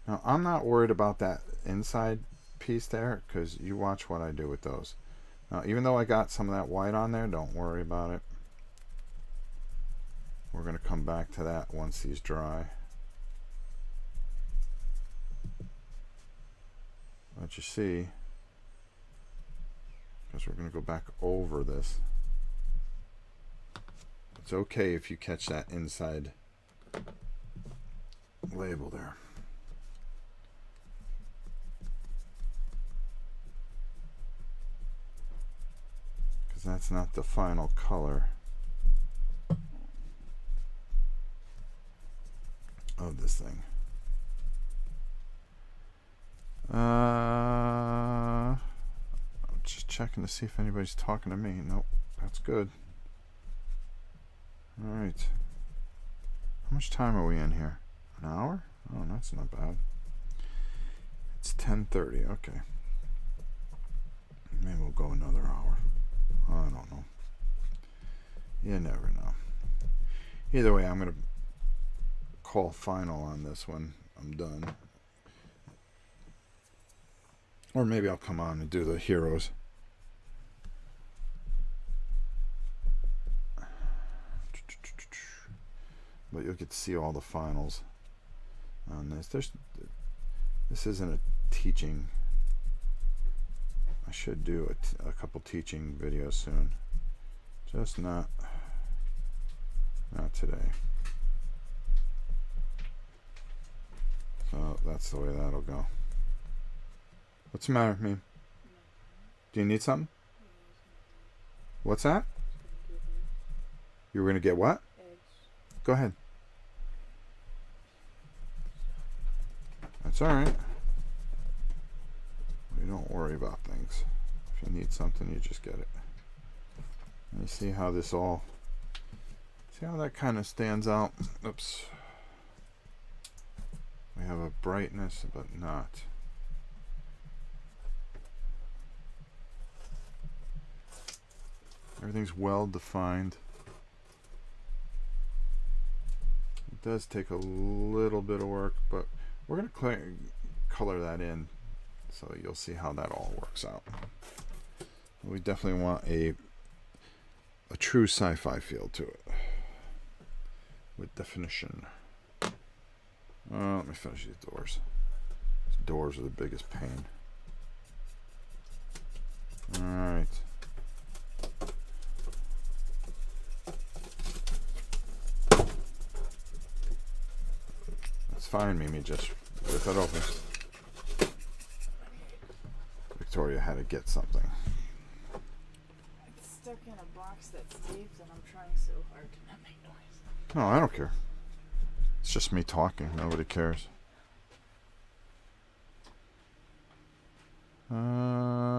Now, I'm not worried about that inside piece there, because you watch what I do with those. Now, even though I got some of that white on there, don't worry about it. We're going to come back to that once these dry. But you see, because we're going to go back over this. It's okay if you catch that inside label there. That's not the final color of this thing. I'm just checking to see if anybody's talking to me. Nope, that's good. All right. How much time are we in here? An hour? Oh, that's not bad. It's 10:30. Okay. Maybe we'll go another hour. I don't know. You never know. Either way, I'm going to call final on this one. I'm done. Or maybe I'll come on and do the heroes. But you'll get to see all the finals on this. This isn't a teaching. I should do a couple teaching videos soon. Just not today. So that's the way that'll go. What's the matter with me? Do you need something? What's that? You were going to get what? Eggs. Go ahead. That's alright. We don't worry about things. If you need something, you just get it. Let me see how this all... See how that kind of stands out? Oops. We have a brightness, but not. Everything's well defined. It does take a little bit of work, but we're going to color that in so you'll see how that all works out. We definitely want a true sci-fi feel to it with definition. Let me finish these doors. These doors are the biggest pain. Alright. That's fine, Mimi. Just rip it open. Victoria had to get something. It's stuck in a box that's taped and I'm trying so hard to not make noise. No, I don't care. It's just me talking. Nobody cares. There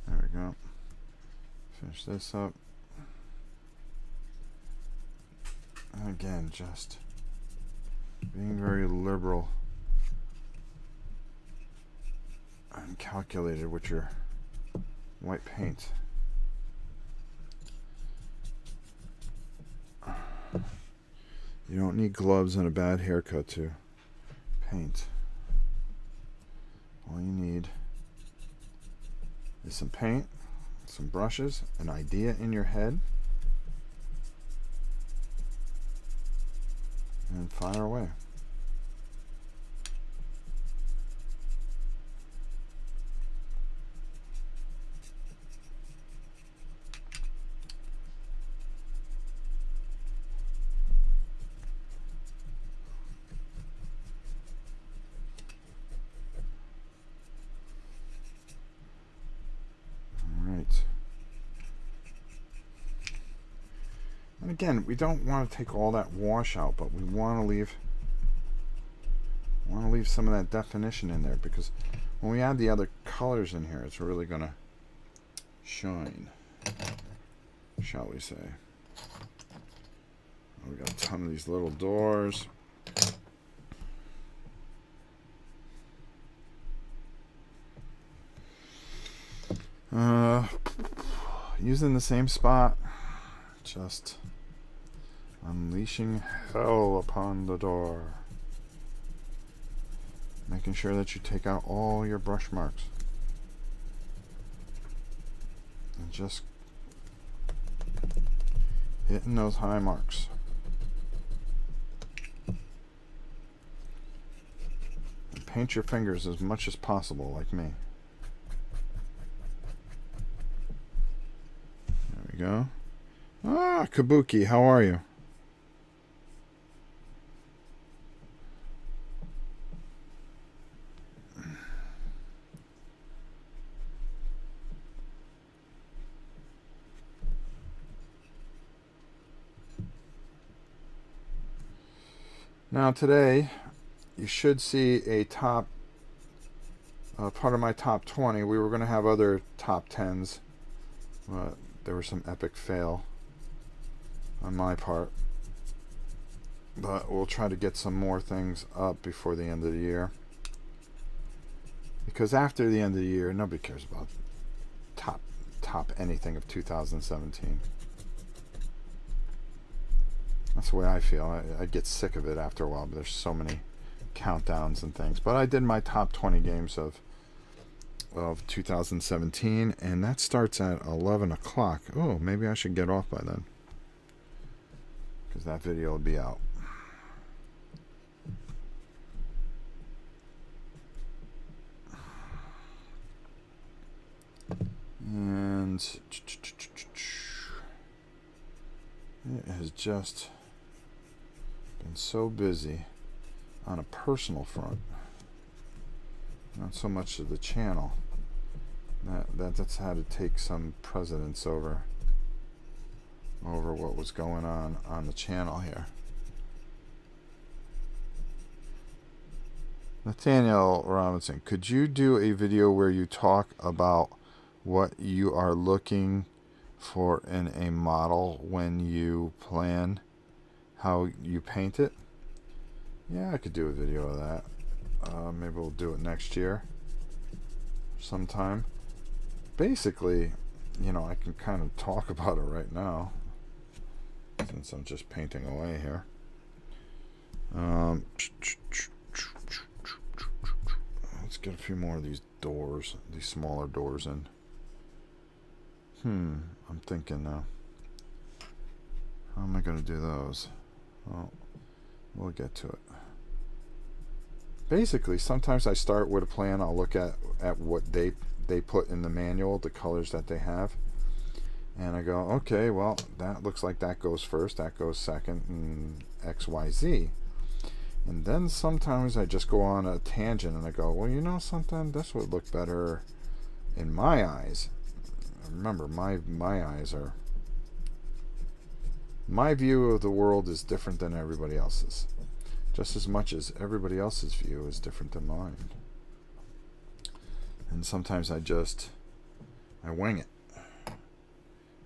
we go. Finish this up. And again, just being very liberal and calculated with your white paint. You don't need gloves and a bad haircut to paint. All you need is some paint, some brushes, an idea in your head, and fire away. And again, we don't want to take all that wash out, but we want to leave some of that definition in there, because when we add the other colors in here, it's really going to shine, shall we say. We got a ton of these little doors. Using the same spot, just unleashing hell upon the door. Making sure that you take out all your brush marks. And just hitting those high marks. And paint your fingers as much as possible, like me. There we go. Ah, Kabuki, how are you? Now today, you should see a top, part of my top 20. We were going to have other top 10s, but there was some epic fail on my part. But we'll try to get some more things up before the end of the year. Because after the end of the year, nobody cares about top anything of 2017. That's the way I feel. I get sick of it after a while, but there's so many countdowns and things. But I did my top 20 games of 2017, and that starts at 11 o'clock. Oh, maybe I should get off by then, because that video will be out. just been so busy on a personal front, not so much of the channel, that's had to take some precedence over what was going on the channel here. Nathaniel Robinson, could you do a video where you talk about what you are looking for in a model when you plan how you paint it? Yeah, I could do a video of that. Maybe we'll do it next year sometime. Basically, I can kind of talk about it right now since I'm just painting away here. Let's get a few more of these doors, these smaller doors in. I'm thinking now. How am I going to do those? Well, we'll get to it. Basically, sometimes I start with a plan. I'll look at what they put in the manual, the colors that they have. And I go, okay, well, that looks like that goes first, that goes second, and X, Y, Z. And then sometimes I just go on a tangent and I go, well, something, this would look better in my eyes. Remember, my eyes are... My view of the world is different than everybody else's. Just as much as everybody else's view is different than mine. And sometimes I wing it.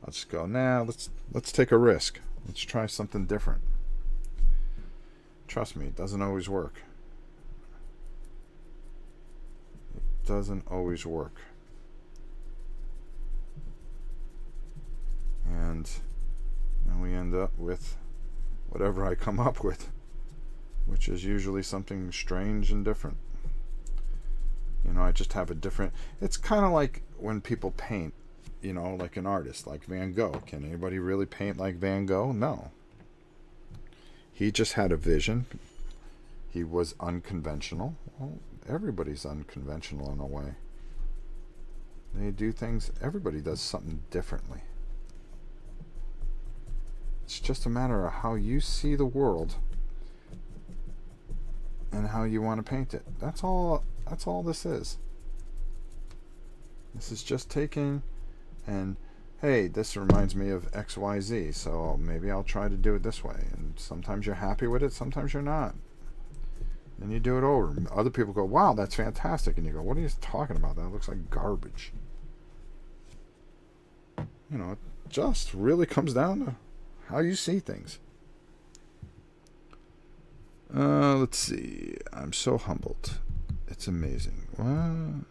I'll just go, nah, let's take a risk. Let's try something different. Trust me, it doesn't always work. It doesn't always work. And we end up with whatever I come up with, which is usually something strange and different. I just have a different... It's kind of like when people paint, like an artist, like Van Gogh. Can anybody really paint like Van Gogh? No. He just had a vision. He was unconventional. Well, everybody's unconventional in a way. They do things... Everybody does something differently. It's just a matter of how you see the world and how you want to paint it. That's all this is. This is just taking and, hey, this reminds me of XYZ, so maybe I'll try to do it this way. And sometimes you're happy with it, sometimes you're not. And you do it over. Other people go, wow, that's fantastic. And you go, what are you talking about? That looks like garbage. It just really comes down to how you see things. Let's see. I'm so humbled. It's amazing. What?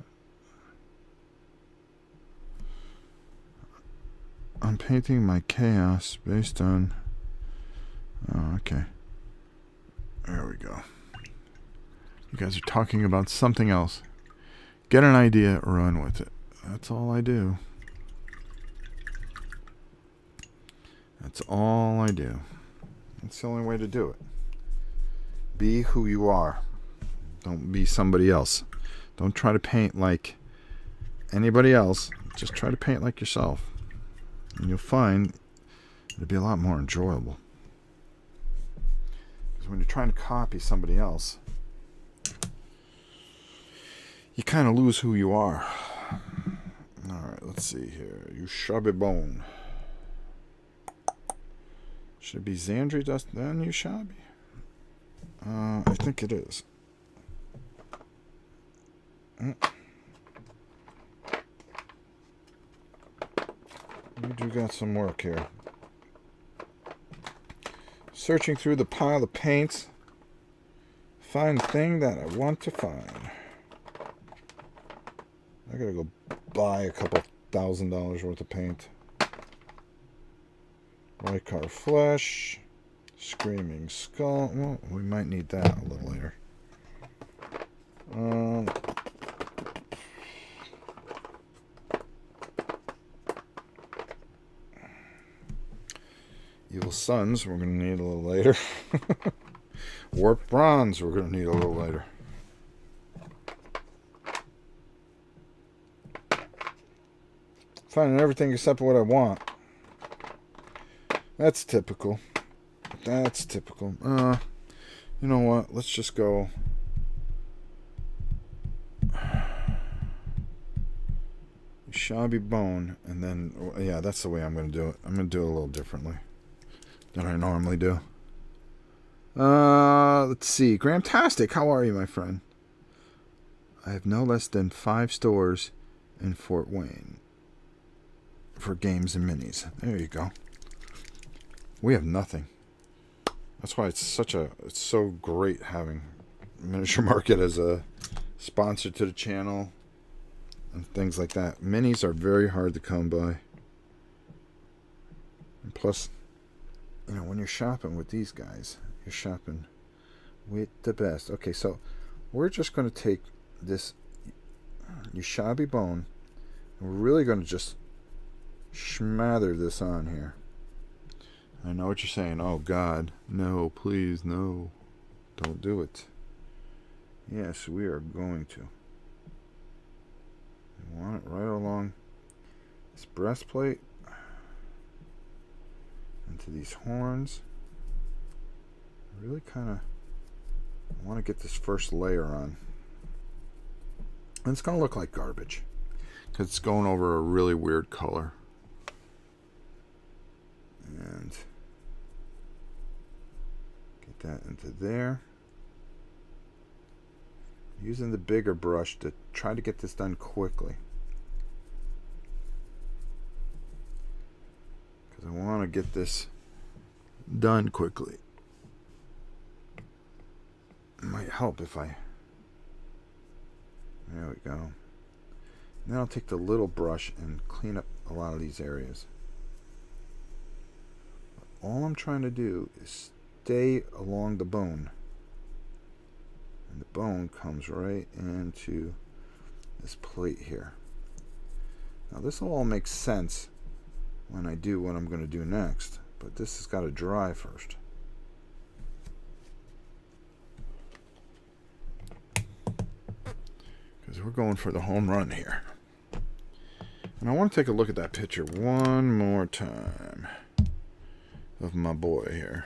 I'm painting my chaos based on... Oh, okay. There we go. You guys are talking about something else. Get an idea, run with it. That's all I do. That's all I do. That's the only way to do it. Be who you are. Don't be somebody else. Don't try to paint like anybody else. Just try to paint like yourself. And you'll find it'll be a lot more enjoyable. Because when you're trying to copy somebody else, you kind of lose who you are. Alright, let's see here. You shabby bone. Should it be Xandri dust then you shabby? I think it is. You do got some work here. Searching through the pile of paints. Find the thing that I want to find. I gotta go buy a couple $1,000 worth of paint. White car flesh. Screaming skull. Well, we might need that a little later. Evil Sons, we're going to need a little later. Warped Bronze, we're going to need a little later. Finding everything except what I want. That's typical. That's typical. You know what? Let's just go. Shabby bone, and then, yeah, that's the way I'm going to do it. I'm going to do it a little differently than I normally do. Let's see. Gramtastic, how are you, my friend? I have no less than 5 stores in Fort Wayne for games and minis. There you go. We have nothing. That's why it's so great having Miniature Market as a sponsor to the channel and things like that. Minis are very hard to come by. And plus, you know, when you're shopping with these guys, you're shopping with the best. Okay, so we're just going to take this Ushabti bone, and we're really going to just smother this on here. I know what you're saying. Oh, God. No, please, no. Don't do it. Yes, we are going to. We want it right along this breastplate. Into these horns. I really kind of want to get this first layer on. And it's going to look like garbage, because it's going over a really weird color. And get that into there. Using the bigger brush to try to get this done quickly, because I want to get this done quickly. It might help if I... There we go. And then I'll take the little brush and clean up a lot of these areas. All I'm trying to do is stay along the bone. And the bone comes right into this plate here. Now this will all make sense when I do what I'm going to do next. But this has got to dry first. Because we're going for the home run here. And I want to take a look at that picture one more time of my boy here.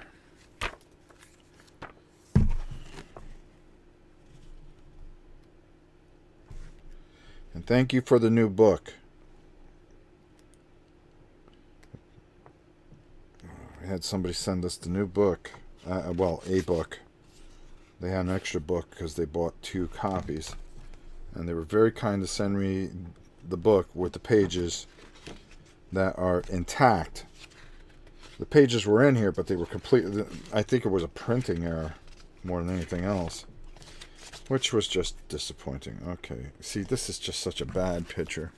And thank you for the new book. We had somebody send us the new book. Well, a book. They had an extra book because they bought 2 copies. And they were very kind to send me the book with the pages that are intact. The pages were in here, but they were completely... I think it was a printing error more than anything else. Which was just disappointing. Okay. See, this is just such a bad picture.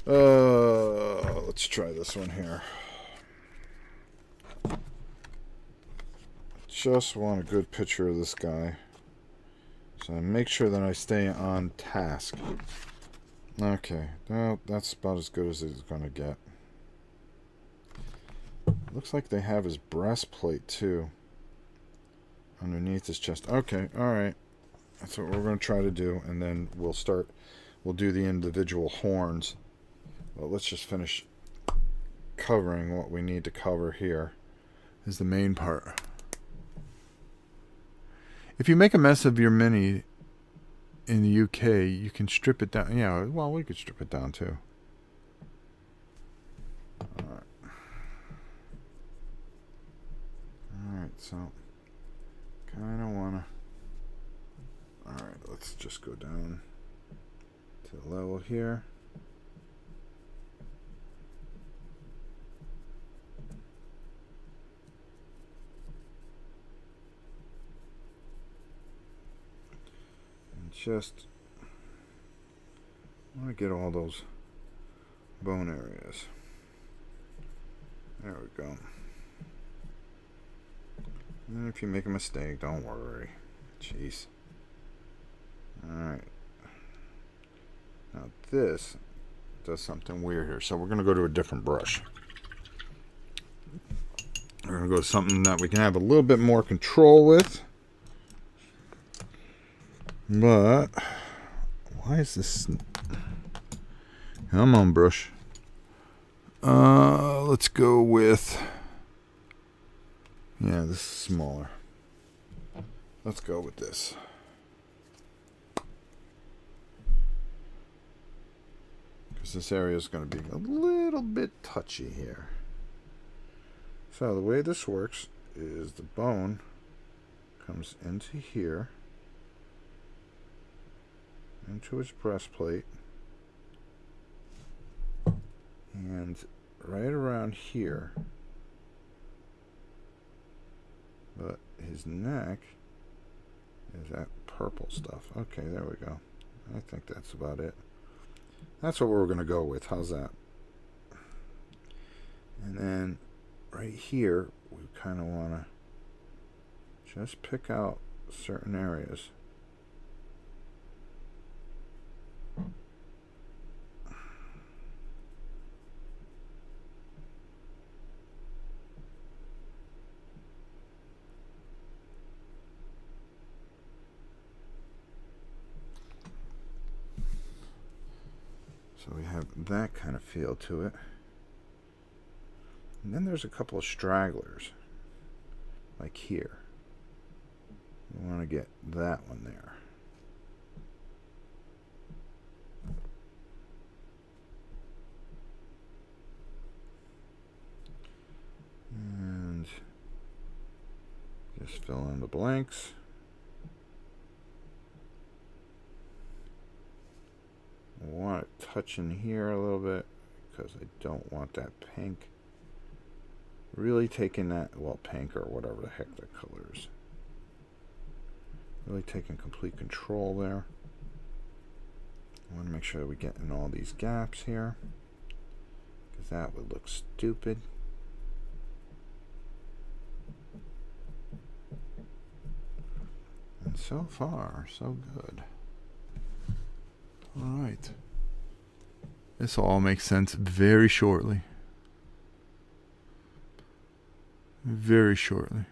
Let's try this one here. Just want a good picture of this guy. So I make sure that I stay on task. Okay. Well, that's about as good as it's going to get. Looks like they have his breastplate, too. Underneath his chest. Okay, alright. That's what we're going to try to do. And then we'll do the individual horns. Well, let's just finish covering what we need to cover here. Is the main part. If you make a mess of your mini in the UK, you can strip it down. Yeah, well, we could strip it down too. Alright. Alright, so kind of want to... Alright, let's just go down to the level here. And just want to get all those bone areas. There we go. And if you make a mistake, don't worry. Jeez. Alright. Now this does something weird here. So we're going to go to a different brush. We're going to go to something that we can have a little bit more control with. But why is this... Come on, brush. Let's go with Yeah, this is smaller. Let's go with this. Because this area is going to be a little bit touchy here. So the way this works is the bone comes into here, into its breastplate, and right around here. But his neck is that purple stuff. Okay, there we go. I think that's about it. That's what we're going to go with. How's that? And then right here, we kind of want to just pick out certain areas. So we have that kind of feel to it. And then there's a couple of stragglers, like here. We want to get that one there. And just fill in the blanks. I want it touching here a little bit because I don't want that pink really taking that, well, pink or whatever the heck the color is. Really taking complete control there. I want to make sure that we get in all these gaps here because that would look stupid. And so far, so good. All right. This will all make sense very shortly. Very shortly.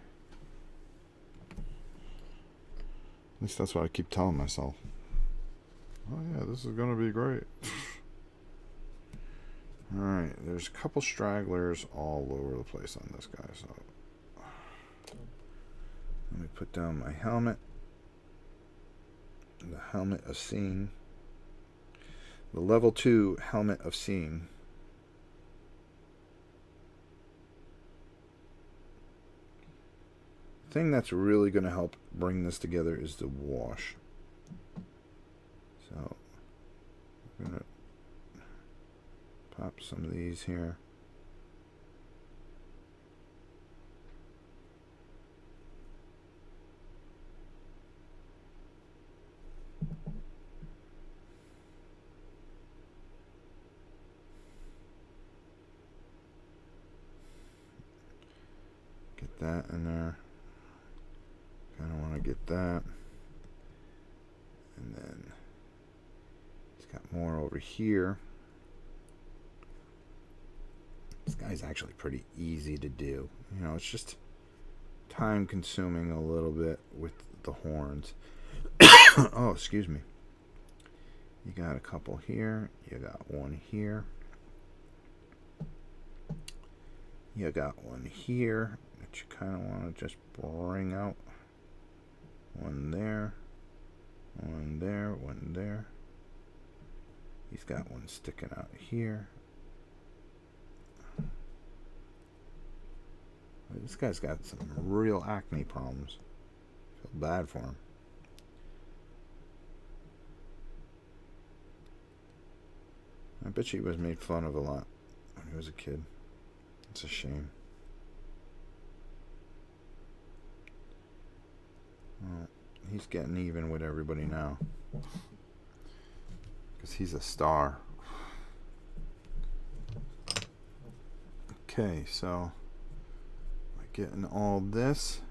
At least that's what I keep telling myself. Oh yeah, this is gonna be great. Alright, there's a couple stragglers all over the place on this guy, so let me put down my helmet. The helmet of seeing. The level 2 helmet of seeing. The thing that's really going to help bring this together is the wash. So I'm going to pop some of these here. Get that in there. Kind of want to get that. And then it's got more over here. This guy's actually pretty easy to do. You know, it's just time consuming a little bit with the horns. Oh, excuse me. You got a couple here. You got one here. You got one here that you kind of want to just bring out. One there. One there. One there. He's got one sticking out here. This guy's got some real acne problems. Feel bad for him. I bet he was made fun of a lot when he was a kid. It's a shame. Well, he's getting even with everybody now. Because he's a star. Okay, so by getting all this,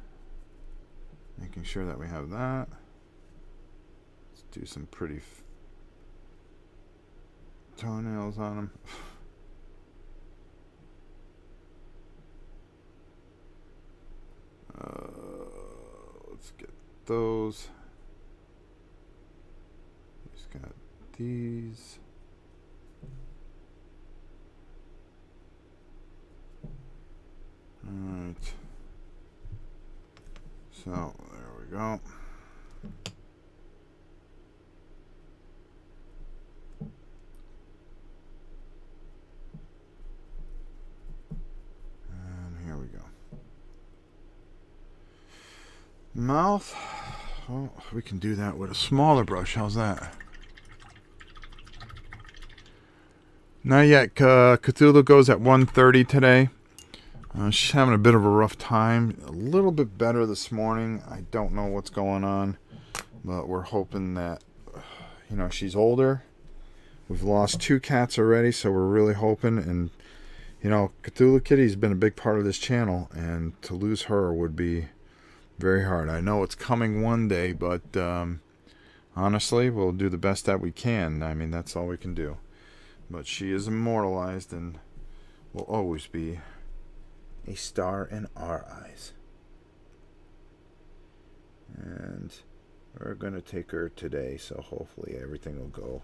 making sure that we have that. Let's do some pretty toenails on him. Let's get those. He's got these. Alright. So, there we go. And here we go. Mouth. Oh, we can do that with a smaller brush. How's that? Not yet. Cthulhu goes at 1:30 today. She's having a bit of a rough time. A little bit better this morning. I don't know what's going on, but we're hoping that, she's older. We've lost 2 cats already, so we're really hoping. And, Cthulhu Kitty's been a big part of this channel, and to lose her would be very hard. I know it's coming one day, but honestly, we'll do the best that we can. I mean, that's all we can do. But she is immortalized and will always be a star in our eyes. And we're going to take her today, so hopefully everything will go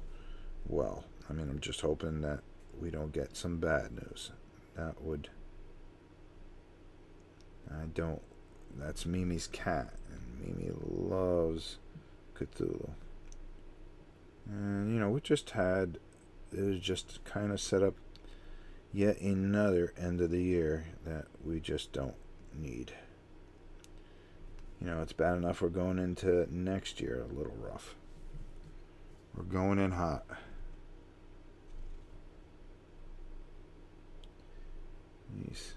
well. I mean, I'm just hoping that we don't get some bad news. That's Mimi's cat, and Mimi loves Cthulhu. And, it was just kind of set up yet another end of the year that we just don't need. It's bad enough we're going into next year a little rough. We're going in hot. Jeez.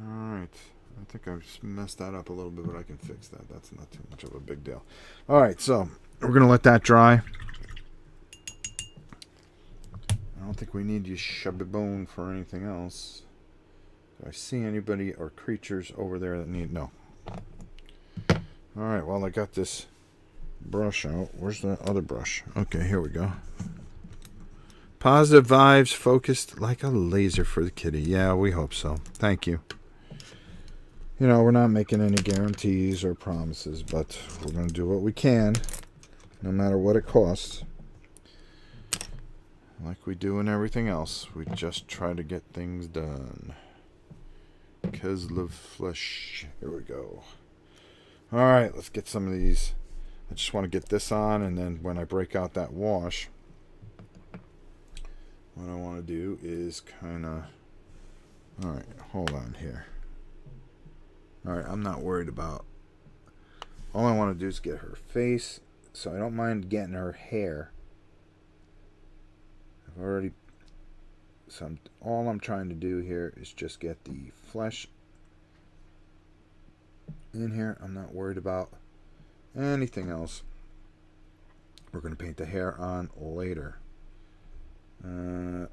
Alright. I think I've messed that up a little bit, but I can fix that. That's not too much of a big deal. Alright, so we're going to let that dry. I don't think we need you shabby bone for anything else. Do I see anybody or creatures over there that need... No. Alright, well, I got this brush out. Where's the other brush? Okay, here we go. Positive vibes, focused like a laser for the kitty. Yeah, we hope so. Thank you. We're not making any guarantees or promises, but we're going to do what we can, no matter what it costs. Like we do in everything else. We just try to get things done. Because love flesh. Here we go. Alright, let's get some of these. I just want to get this on, and then when I break out that wash, what I want to do is kind of... Alright, hold on here. Alright, I'm not worried about... All I want to do is get her face, so I don't mind getting her hair. I've already... all I'm trying to do here is just get the flesh in here. I'm not worried about anything else. We're going to paint the hair on later.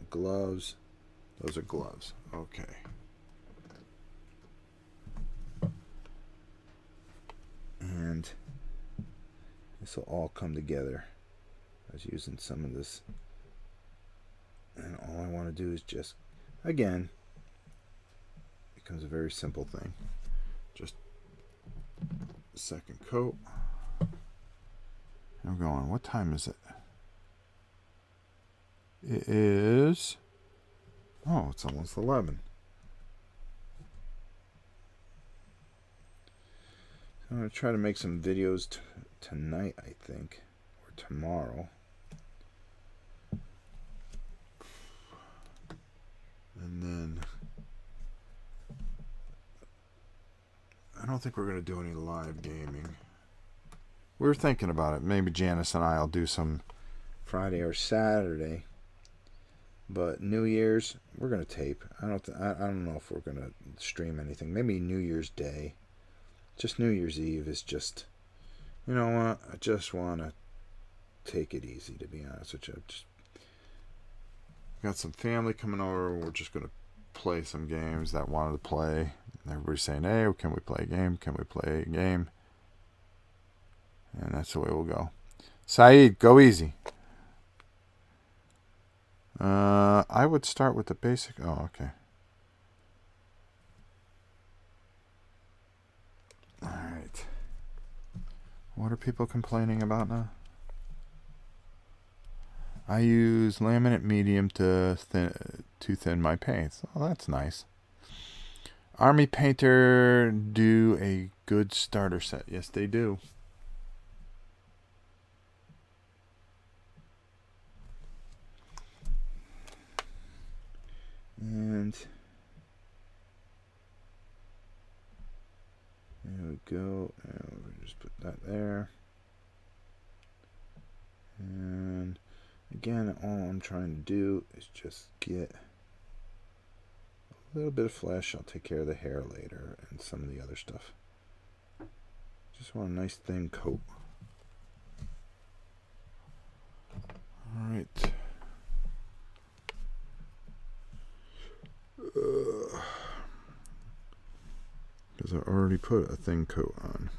Gloves. Those are gloves. Okay. And this will all come together. I was using some of this. And all I want to do is just, again, it becomes a very simple thing. Just a second coat. I'm going, what time is it? It is, oh, it's almost 11. I'm going to try to make some videos tonight, I think, or tomorrow. And then I don't think we're going to do any live gaming. We were thinking about it. Maybe Janice and I will do some Friday or Saturday. But New Year's, we're going to tape. I don't know if we're going to stream anything. Maybe New Year's Day. Just New Year's Eve is just, you know what? I just want to take it easy, to be honest with you. Just got some family coming over. We're just going to play some games that wanted to play. Everybody's saying, hey, can we play a game? Can we play a game? And that's the way we'll go. Saeed, go easy. I would start with the basic. Oh, okay. All right. What are people complaining about now? I use laminate medium to thin my paints. Oh, that's nice. Army Painter do a good starter set. Yes, they do. And there we go. And we'll just put that there. And again, all I'm trying to do is just get a little bit of flesh. I'll take care of the hair later and some of the other stuff. Just want a nice thin coat. Alright. Because I already put a thin coat on.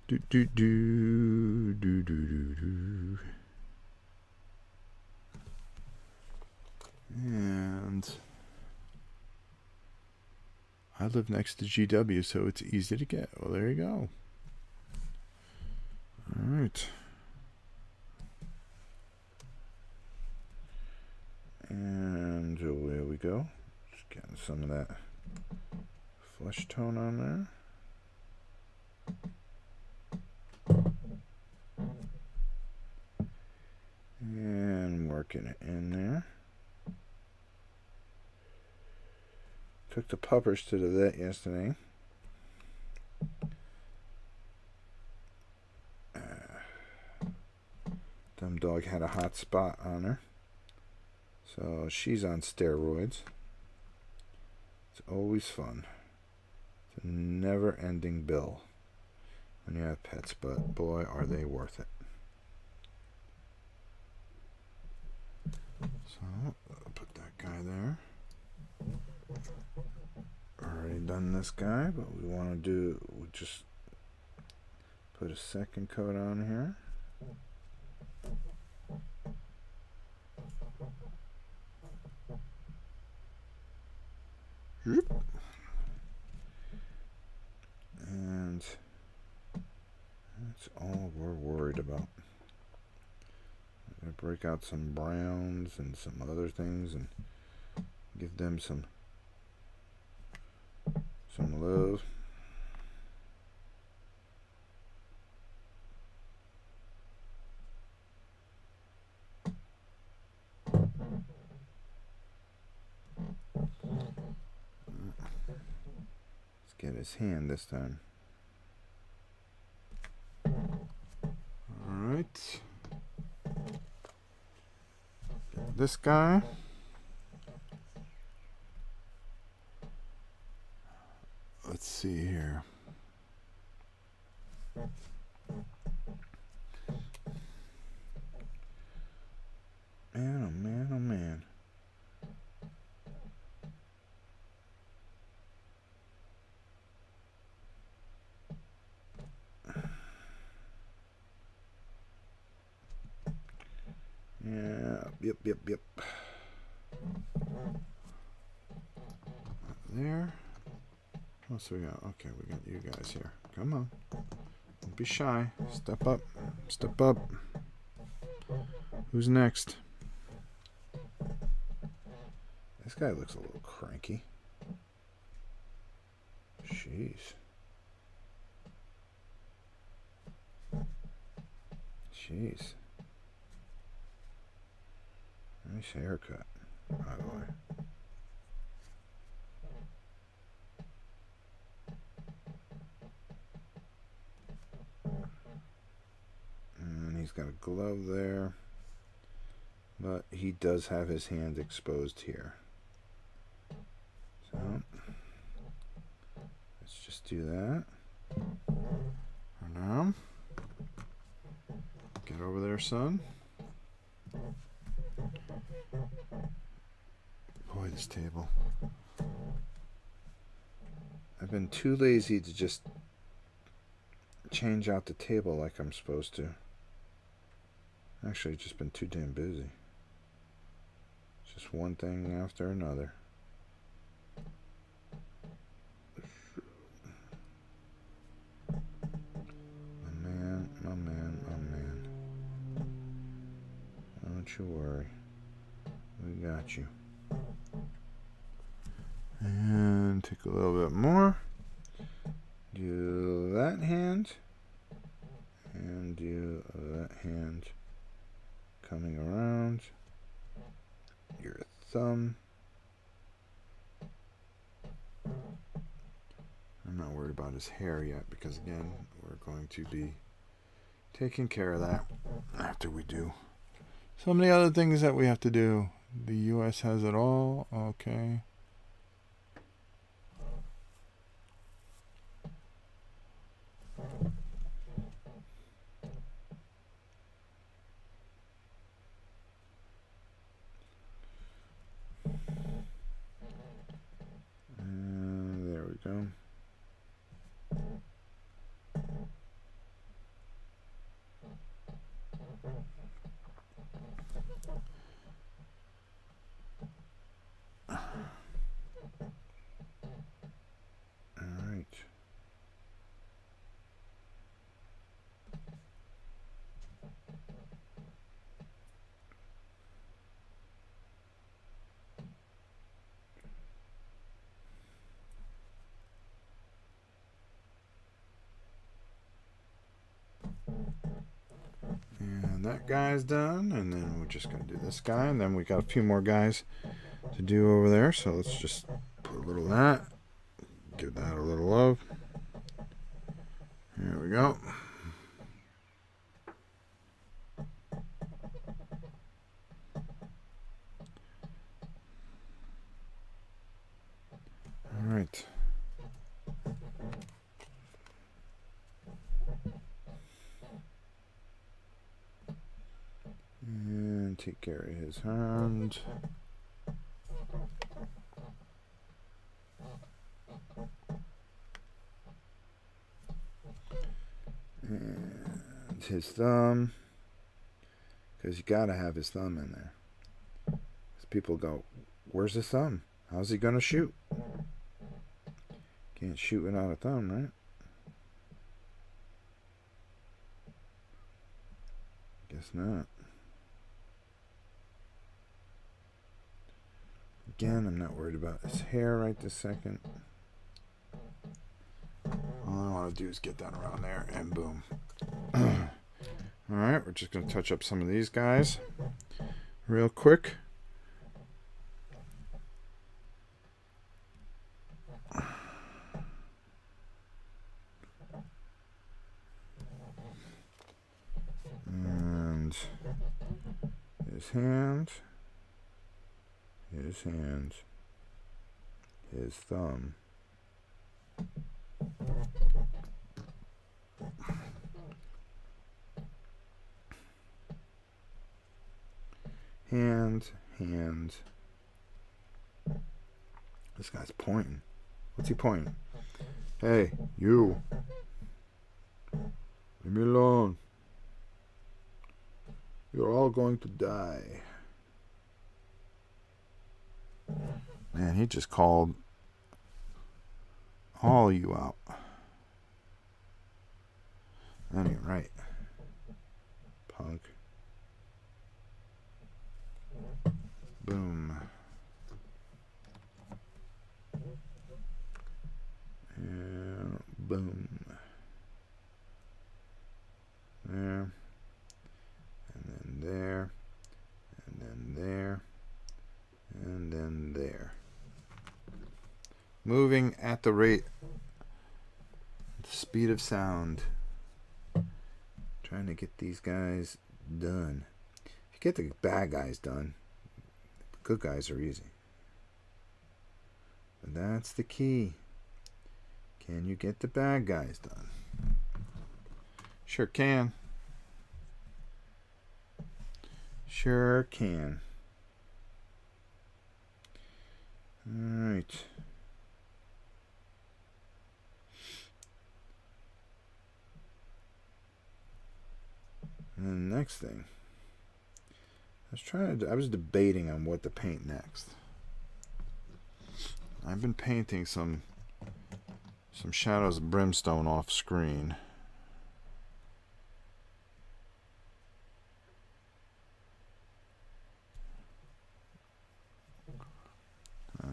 Do do do do do do do. And I live next to GW, so it's easy to get. Well, there you go. All right. And there we go. Just getting some of that flesh tone on there. And working it in there. Took the puppers to the vet yesterday. Dumb dog had a hot spot on her. So she's on steroids. It's always fun. It's a never-ending bill when you have pets, but boy, are they worth it. So I'll put that guy there. Already done this guy, but we want to do, we just put a second coat on here. And that's all we're worried about. I'm going to break out some browns and some other things and give them some love. Let's get his hand this time. Alright. This guy. Let's see here. Man, oh man, oh man. Yeah, yep. There. What else we got? Okay, we got you guys here. Come on. Don't be shy. Step up. Step up. Who's next? This guy looks a little cranky. Jeez. Jeez. Nice haircut, by the way. And he's got a glove there. But he does have his hand exposed here. So, let's just do that. For now. Get over there, son. Boy, this table. I've been too lazy to just change out the table like I'm supposed to. Actually, I've just been too damn busy. Just one thing after another. My man. Don't you worry. We got you. And take a little bit more. Do that hand. And do that hand coming around your thumb. I'm not worried about his hair yet because, again, we're going to be taking care of that after we do so many other things that we have to do. The U.S. has it all. Okay. There we go. All right. And that guy's done, and then we're just going to do this guy, and then we got a few more guys to do over there, so let's just put a little of that, give that a little love. There we go. All right. And take care of his hand. And his thumb. Because you got to have his thumb in there. Because people go, where's his thumb? How's he going to shoot? Can't shoot without a thumb, right? Guess not. Again, I'm not worried about his hair right this second. All I want to do is get that around there, and boom. Alright, we're just going to touch up some of these guys real quick. And his hand, his hand, his thumb. Hand. This guy's pointing. What's he pointing? Hey, you. Leave me alone. You're all going to die. Man, he just called all you out. That ain't right. Punk. Boom. And boom. There. And then there. And then there. And then there. Moving at the rate, the speed of sound. Trying to get these guys done. If you get the bad guys done, the good guys are easy. But that's the key. Can you get the bad guys done? Sure can. Sure can. All right. And the next thing, I was debating on what to paint next. I've been painting some shadows of brimstone off screen.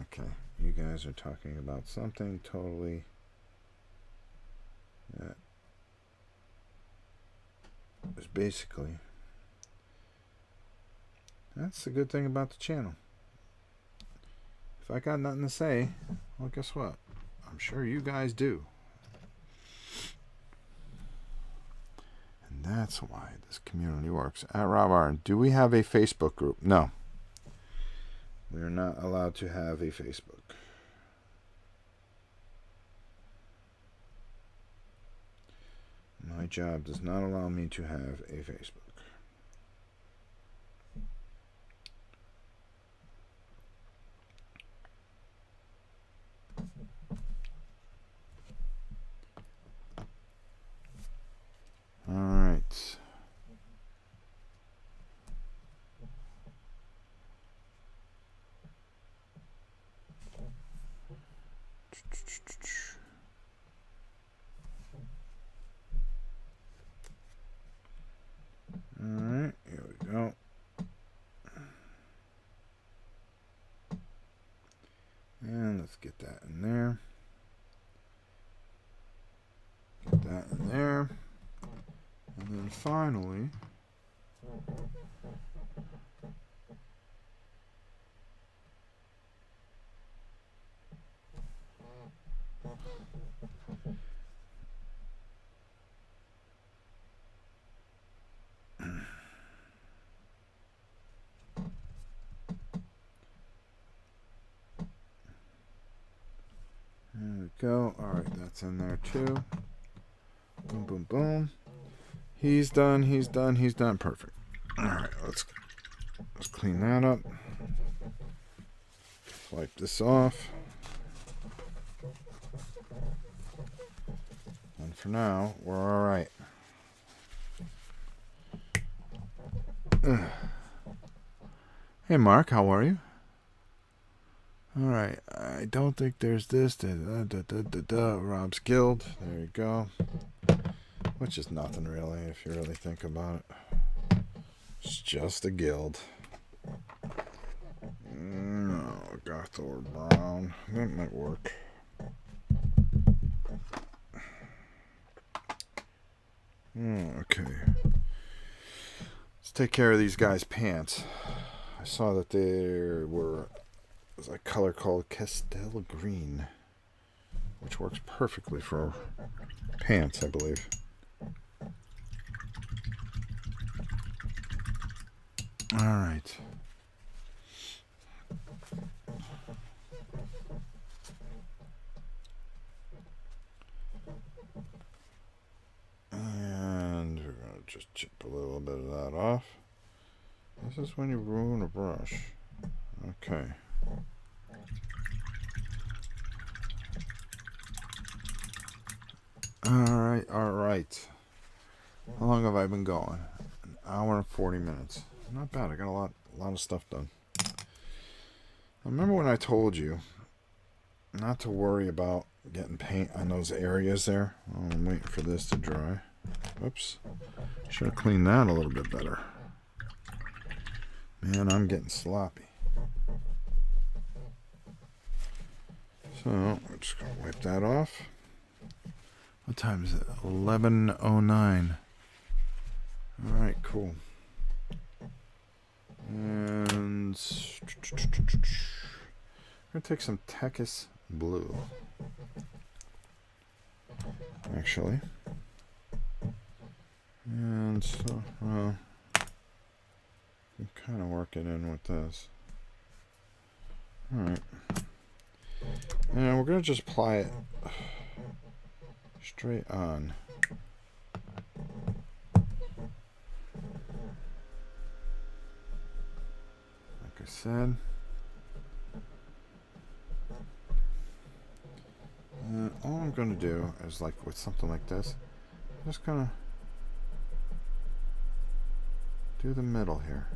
Okay, you guys are talking about something totally that is basically, that's the good thing about the channel. If I got nothing to say, well, guess what? I'm sure you guys do. And that's why this community works. At Rob Arn, do we have a Facebook group? No. We are not allowed to have a Facebook. My job does not allow me to have a Facebook. All right. All right, here we go. And let's get that in there. Get that in there. And then finally, there we go. All right, that's in there too. Boom, boom, boom. He's done. He's done. He's done. Perfect. All right, let's clean that up. Wipe this off. And for now, we're all right. Hey, Mark, how are you? All right, I don't think there's this. Rob's Guild. There you go. Which is nothing really, if you really think about it. It's just a guild. No, Gothor Brown. That might work. Okay. Let's take care of these guys' pants. I saw that there was a color called Castell Green, which works perfectly for pants, I believe. All right. And we're going to just chip a little bit of that off. This is when you ruin a brush. Okay. Alright, alright. How long have I been going? An hour and 40 minutes. Not bad. I got a lot of stuff done. Remember when I told you not to worry about getting paint on those areas there? Oh, I'm waiting for this to dry. Whoops. Should have cleaned that a little bit better. Man, I'm getting sloppy. So, we're just going to wipe that off. What time is it? 11:09. Alright, cool. And I'm going to take some Tekis Blue. Actually. And so, well, I'm kind of working in with this. Alright. And we're going to just apply it straight on. Like I said. And all I'm going to do is, like with something like this, I'm just going to do the middle here.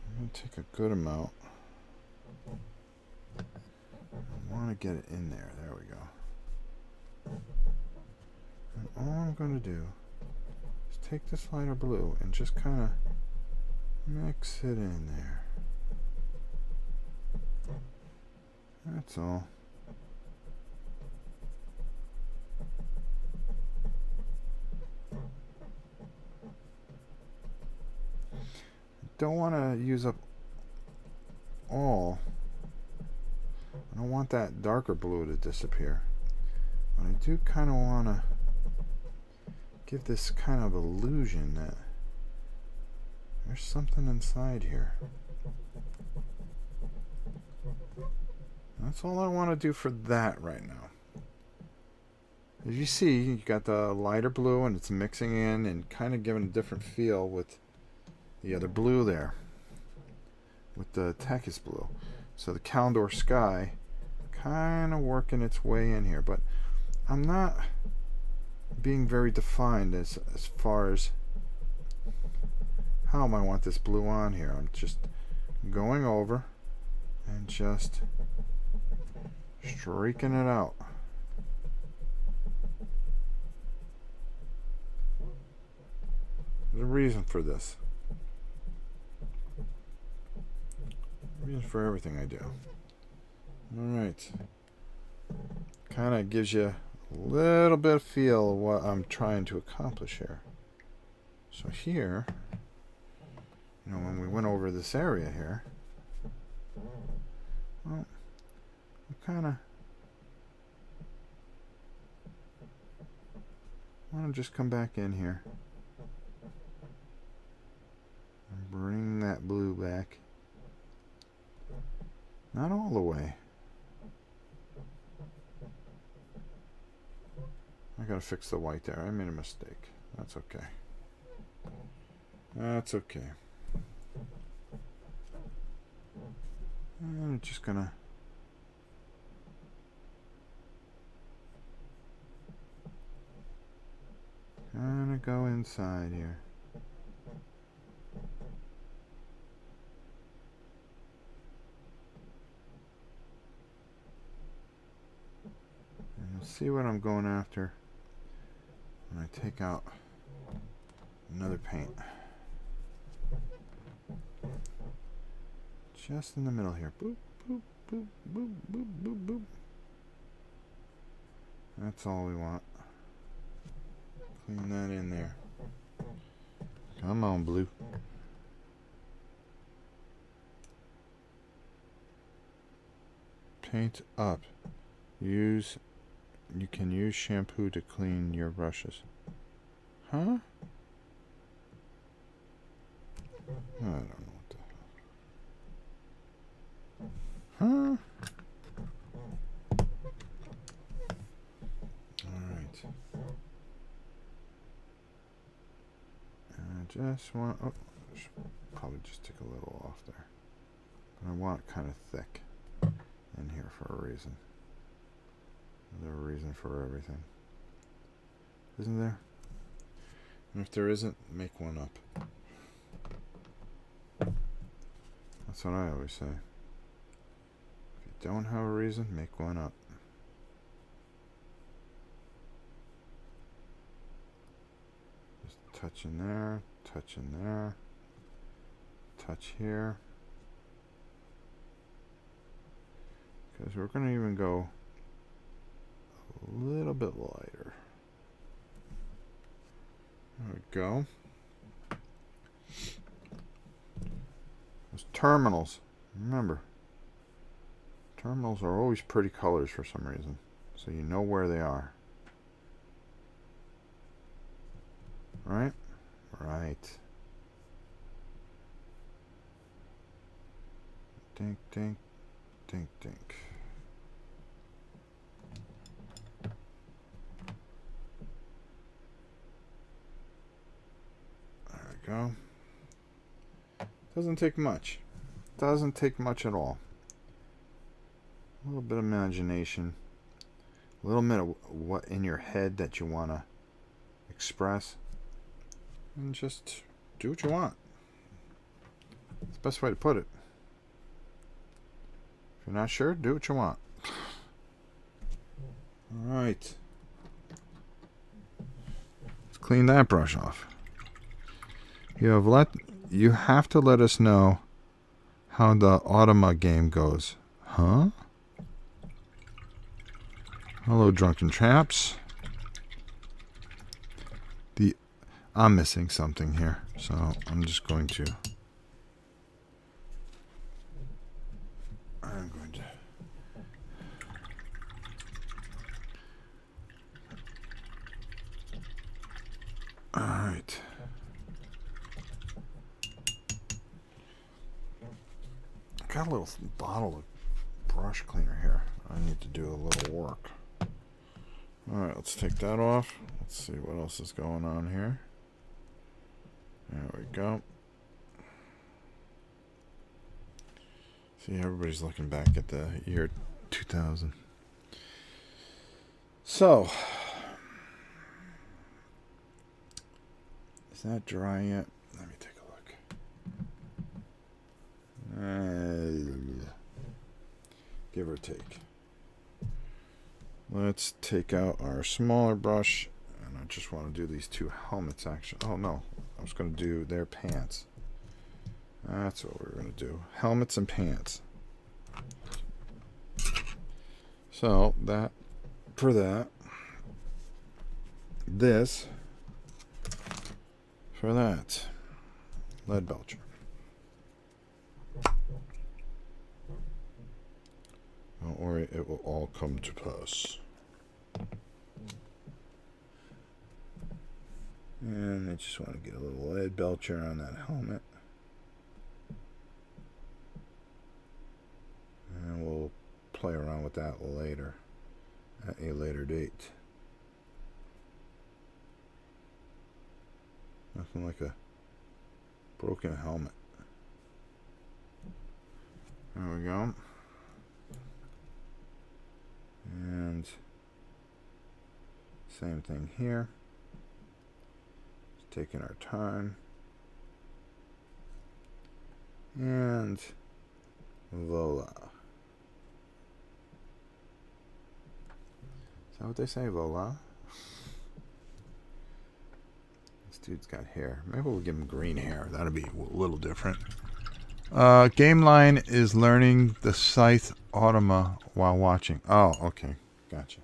I'm going to take a good amount. I want want to get it in there. There we go. And all I'm going to do is take this lighter blue and just kind of mix it in there. That's all. Don't want to use up all. I don't want that darker blue to disappear. But I do kind of want to give this kind of illusion that there's something inside here. That's all I want to do for that right now. As you see, you got the lighter blue and it's mixing in and kind of giving a different feel with the other blue there, with the Takis blue. So the Kalendor sky kind of working its way in here, but I'm not being very defined as far as how I want this blue on here. I'm just going over and just streaking it out. There's a reason for this. Reason for everything I do. Alright. Kind of gives you a little bit of feel of what I'm trying to accomplish here. So here, you know, when we went over this area here, well, we kind of want to just come back in here and bring that blue back. Not all the way. I gotta fix the white there. I made a mistake. That's okay. That's okay. I'm just gonna go inside here. And you'll see what I'm going after when I take out another paint. Just in the middle here. Boop, boop, boop, boop, boop, boop, boop. That's all we want. Clean that in there. Come on, blue. Paint up. You can use shampoo to clean your brushes. Huh? I don't know what the hell. Huh? Alright. I just want... Oh, I should probably just take a little off there. But I want it kind of thick in here for a reason. There's a reason for everything. Isn't there? And if there isn't, make one up. That's what I always say. If you don't have a reason, make one up. Just touch in there, touch in there, touch here. Because we're going to even go a little bit lighter. There we go. Those terminals. Remember, terminals are always pretty colors for some reason. So you know where they are. Right? Right. Dink, dink, dink, dink. Go. Doesn't take much. Doesn't take much at all. A little bit of imagination. A little bit of what in your head that you want to express. And just do what you want. It's the best way to put it. If you're not sure, do what you want. Alright. Let's clean that brush off. You have to let us know how the Automa game goes. Huh? Hello, drunken chaps. I'm missing something here, so I'm just going to. All right. I got a little bottle of brush cleaner here. I need to do a little work. All right, let's take that off. Let's see what else is going on here. There we go. See, everybody's looking back at the year 2000. So, is that dry yet? Let me take a look. Give or take. Let's take out our smaller brush, and I just want to do these two helmets actually. Oh no, I was going to do their pants. That's what we're going to do. Helmets and pants. So that for that. This for that. Lead belcher. Don't worry, it will all come to pass. And I just want to get a little lead belcher on that helmet. And we'll play around with that later, at a later date. Nothing like a broken helmet. There we go. And same thing here. Just taking our time. And voila. Is that what they say, voila? This dude's got hair. Maybe we'll give him green hair. That'll be a little different. Gameline is learning the scythe Automa while watching. Oh, okay. Gotcha.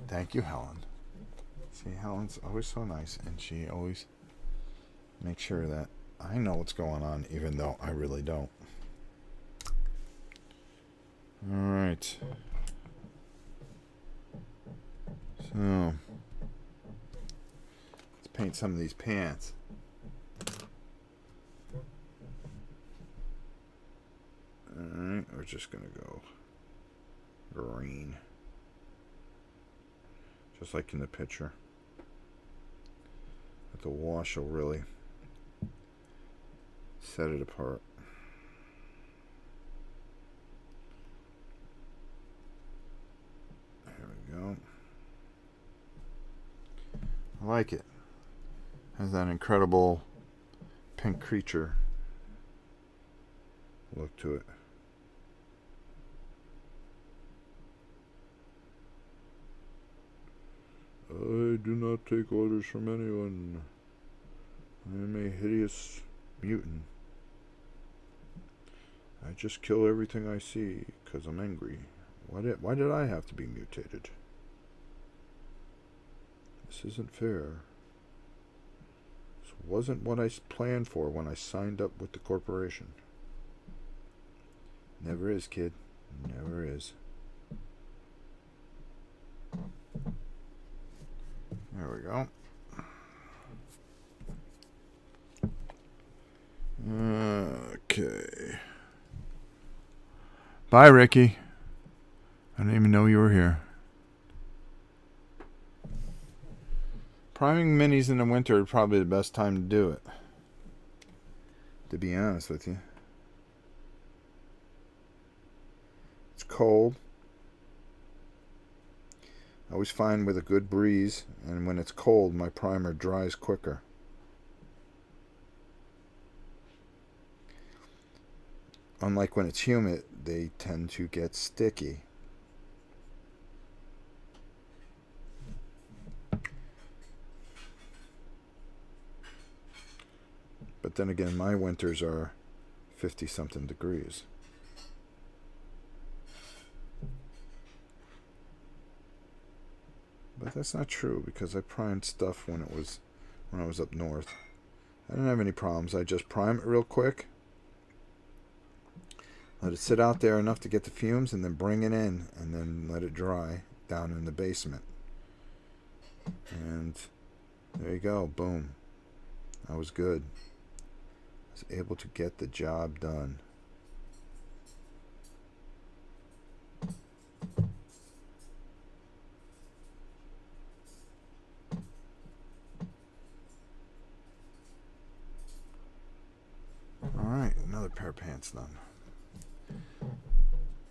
Thank you, Helen. See, Helen's always so nice, and she always makes sure that I know what's going on, even though I really don't. Alright. So, let's paint some of these pants. Alright, we're just going to go green. Just like in the picture. But the wash will really set it apart. There we go. I like it. Has that incredible pink creature look to it. I do not take orders from anyone. I am a hideous mutant. I just kill everything I see because I'm angry. Why did I have to be mutated? This isn't fair. This wasn't what I planned for when I signed up with the corporation. Never is, kid. Never is. There we go. Okay. Bye, Ricky. I didn't even know you were here. Priming minis in the winter is probably the best time to do it. To be honest with you. It's cold. I always find with a good breeze, and when it's cold, my primer dries quicker. Unlike when it's humid, they tend to get sticky. But then again, my winters are 50-something degrees. But that's not true, because I primed stuff when I was up north. I didn't have any problems. I just prime it real quick, let it sit out there enough to get the fumes, and then bring it in, and then let it dry down in the basement. And there you go. Boom. I was good. I was able to get the job done. Alright, another pair of pants done.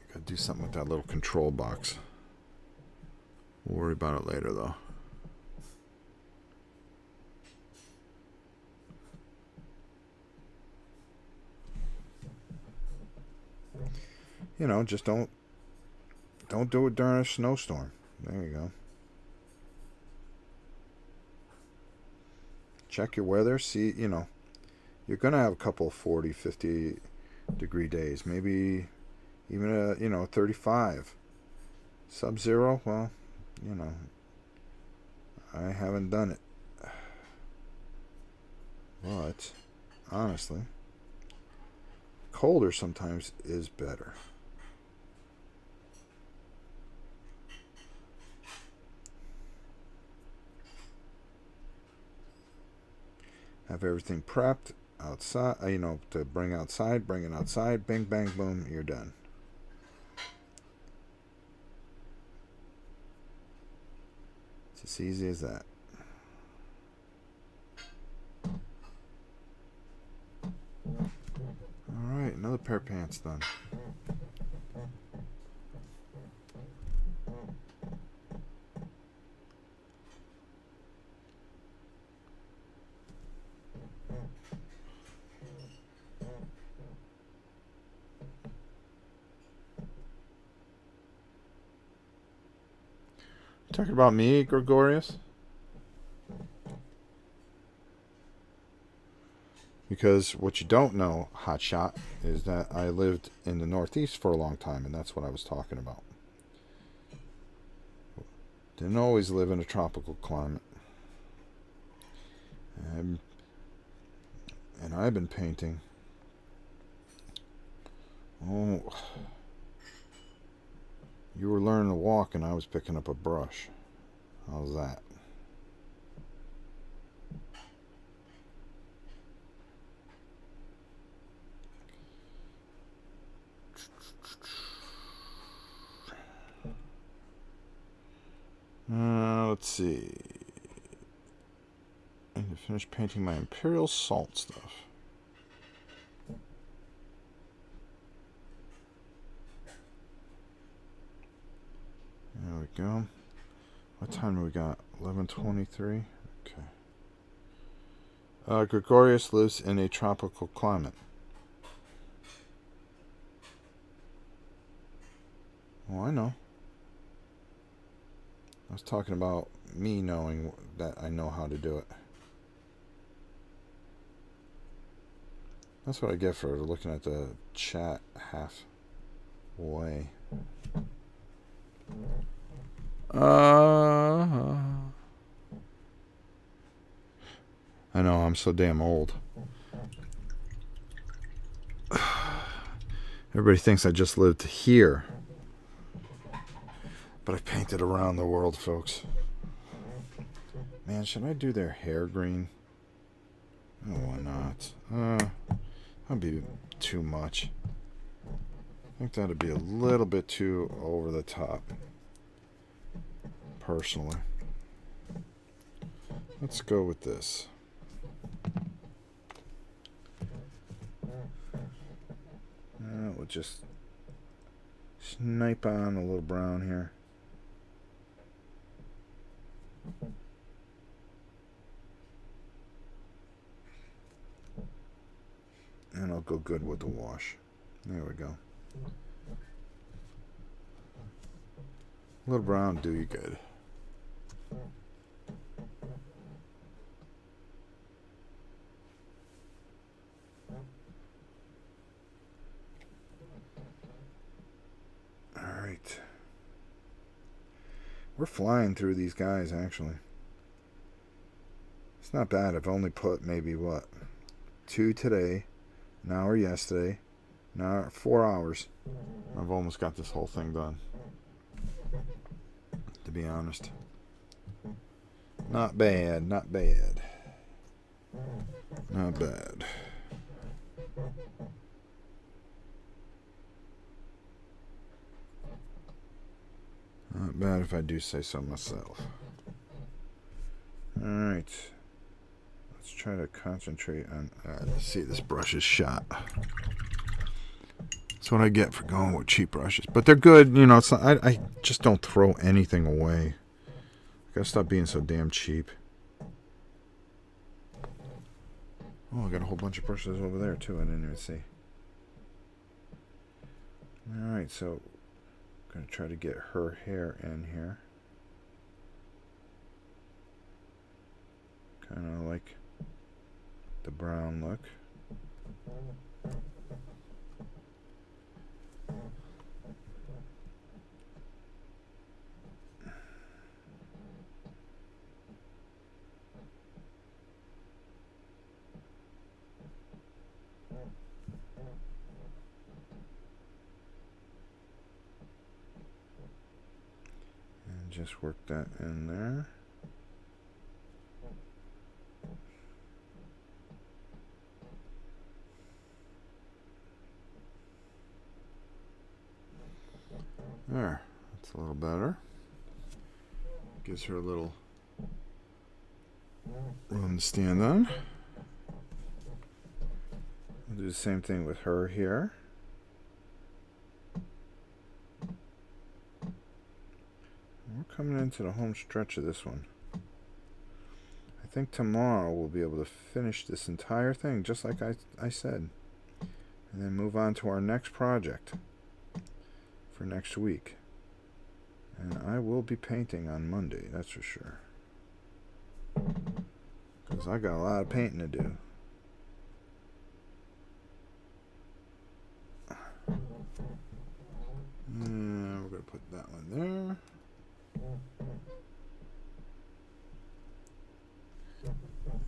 Gotta do something with that little control box. We'll worry about it later, though. You know, just don't do it during a snowstorm. There you go. Check your weather. See, you know, you're going to have a couple of 40, 50 degree days. Maybe even 35. Sub-zero, well, you know, I haven't done it. But, honestly, colder sometimes is better. Have everything prepped outside, to bring outside, bring it outside, bing, bang, boom, you're done. It's as easy as that. Alright, another pair of pants done. Talking about me, Gregorius? Because what you don't know, hotshot, is that I lived in the Northeast for a long time, and that's what I was talking about. Didn't always live in a tropical climate. And I've been painting. Oh, you were learning to walk and I was picking up a brush. How's that? Let's see. I need to finish painting my Imperial Salt stuff. There we go. What time do we got? 11:23. Okay. Gregorius lives in a tropical climate. Oh, I know. I was talking about me knowing that I know how to do it. That's what I get for looking at the chat halfway. I know, I'm so damn old. Everybody thinks I just lived here. But I've painted around the world, folks. Man, should I do their hair green? Oh, why not? That'd be too much. I think that'd be a little bit too over the top. Personally. Let's go with this. We'll just snipe on a little brown here. And I'll go good with the wash. There we go. A little brown do you good. We're flying through these guys, actually. It's not bad. I've only put maybe, what, 2 today, an hour yesterday, now 4 hours. I've almost got this whole thing done, to be honest. Not bad, not bad. Not bad. Not bad if I do say so myself. Alright. Let's try to concentrate on... let's see, this brush is shot. That's what I get for going with cheap brushes. But they're good, you know. It's not, I just don't throw anything away. I gotta stop being so damn cheap. Oh, I got a whole bunch of brushes over there, too. I didn't even see. Alright, so... I'm going to try to get her hair in here. Kind of like the brown look. And just work that in there. There, that's a little better. Gives her a little room to stand on. We'll do the same thing with her here. We're coming into the home stretch of this one. I think tomorrow we'll be able to finish this entire thing just like I said. And then move on to our next project for next week. And I will be painting on Monday, that's for sure. Because I got a lot of painting to do. And we're going to put that one there.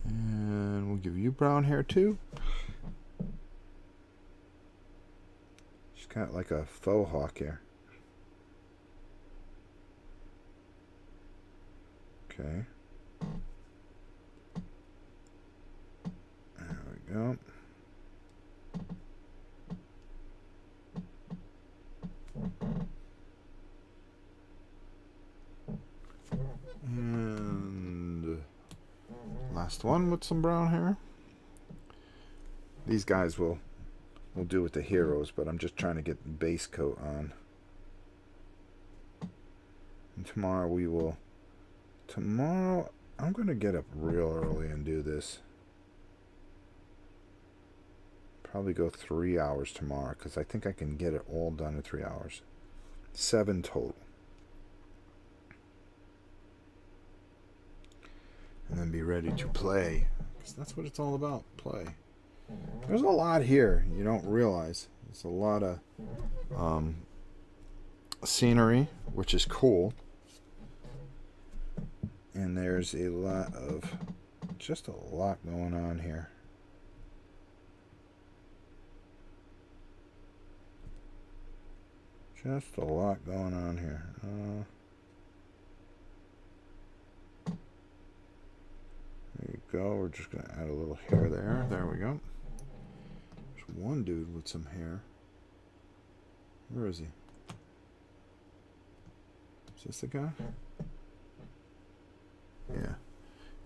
And we'll give you brown hair too. She's got like a faux hawk here. Okay. There we go. And last one with some brown hair. These guys will do with the heroes, but I'm just trying to get the base coat on. And tomorrow I'm going to get up real early and do this. Probably go 3 hours tomorrow because I think I can get it all done in 3 hours. 7 total. And then be ready to play. Because that's what it's all about, play. There's a lot here you don't realize. There's a lot of scenery, which is cool. And there's a lot of, just a lot going on here. Just a lot going on here. There you go. We're just going to add a little hair there. There we go. There's one dude with some hair. Where is he? Is this the guy? Yeah.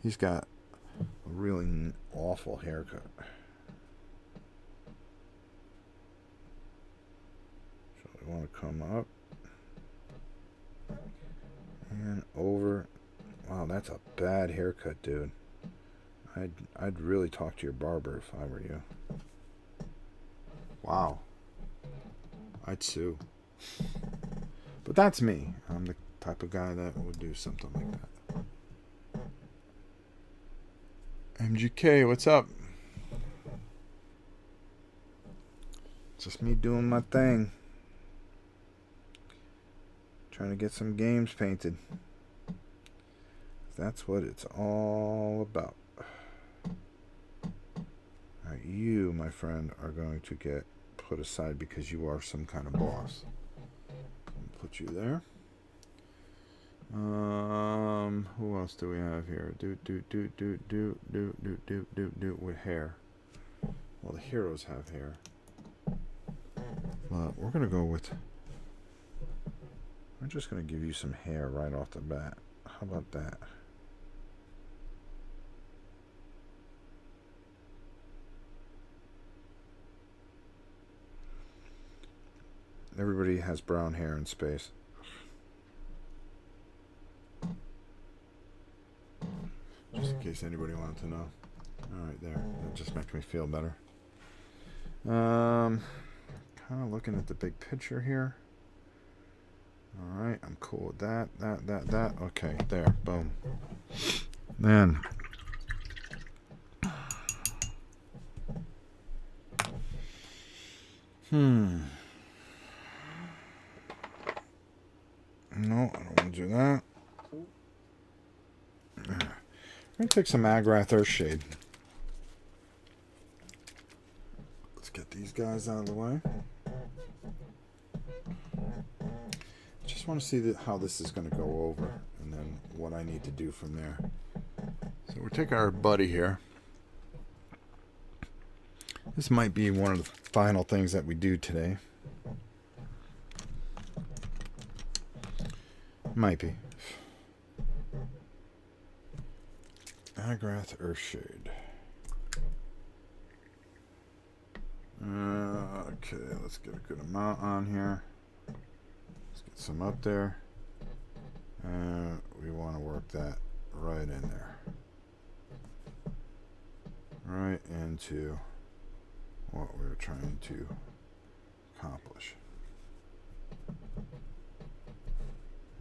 He's got a really awful haircut. So we want to come up and over. Wow, that's a bad haircut, dude. I'd really talk to your barber if I were you. Wow. I'd sue. But that's me. I'm the type of guy that would do something like that. MGK, what's up? Just me doing my thing. Trying to get some games painted. That's what it's all about. Alright, you, my friend, are going to get put aside because you are some kind of boss. I'll put you there. Who else do we have here? Do with hair. Well, the heroes have hair. But we're gonna go with. I'm just gonna give you some hair right off the bat. How about that? Everybody has brown hair in space. Just in case anybody wanted to know. Alright, there. That just makes me feel better. Kind of looking at the big picture here. Alright, I'm cool with that. That. Okay, there. Boom. Man. No, I don't want to do that. I'm going to take some Agrath Earthshade. Let's get these guys out of the way. Just want to see how this is going to go over and then what I need to do from there. So we'll take our buddy here. This might be one of the final things that we do today. Might be. Agrath Earthshade. Okay, let's get a good amount on here. Let's get some up there. We want to work that right in there. Right into what we're trying to accomplish.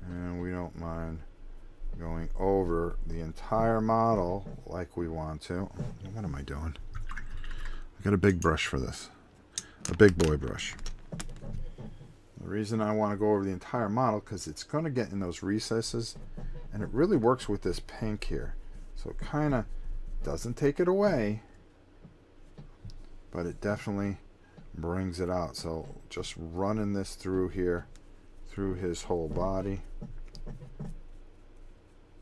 And we don't mind going over the entire model like we want to. What am I doing? I got a big brush for this. A big boy brush. The reason I want to go over the entire model because it's going to get in those recesses and it really works with this pink here. So it kind of doesn't take it away, but it definitely brings it out. So just running this through here, through his whole body,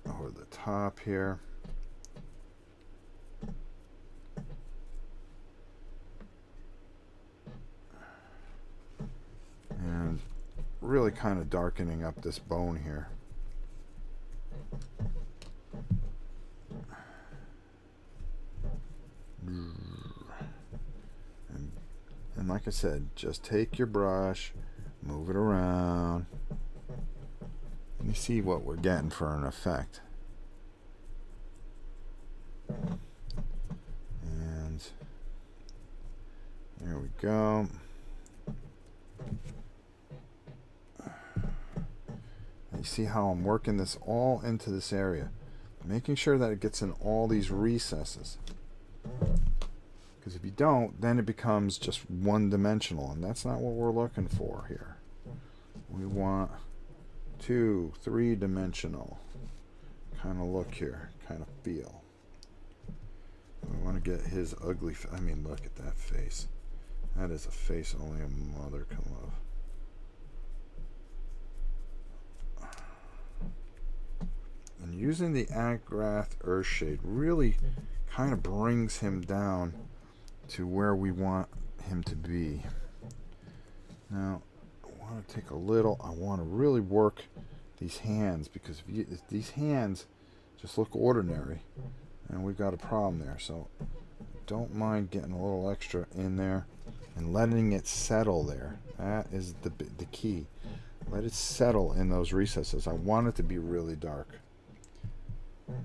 over the top here. And really kind of darkening up this bone here. And like I said, just take your brush, move it around. Let me see what we're getting for an effect. And there we go. And you see how I'm working this all into this area, making sure that it gets in all these recesses. Because if you don't, then it becomes just one-dimensional, and that's not what we're looking for here. We want 2, 3-dimensional kind of look here, kind of feel. We want to get his ugly. I mean, look at that face. That is a face only a mother can love. And using the Agrath Earthshade really kind of brings him down to where we want him to be. Now, I want to take a little. I want to really work these hands because if these hands just look ordinary, and we've got a problem there. So, don't mind getting a little extra in there and letting it settle there. That is the key. Let it settle in those recesses. I want it to be really dark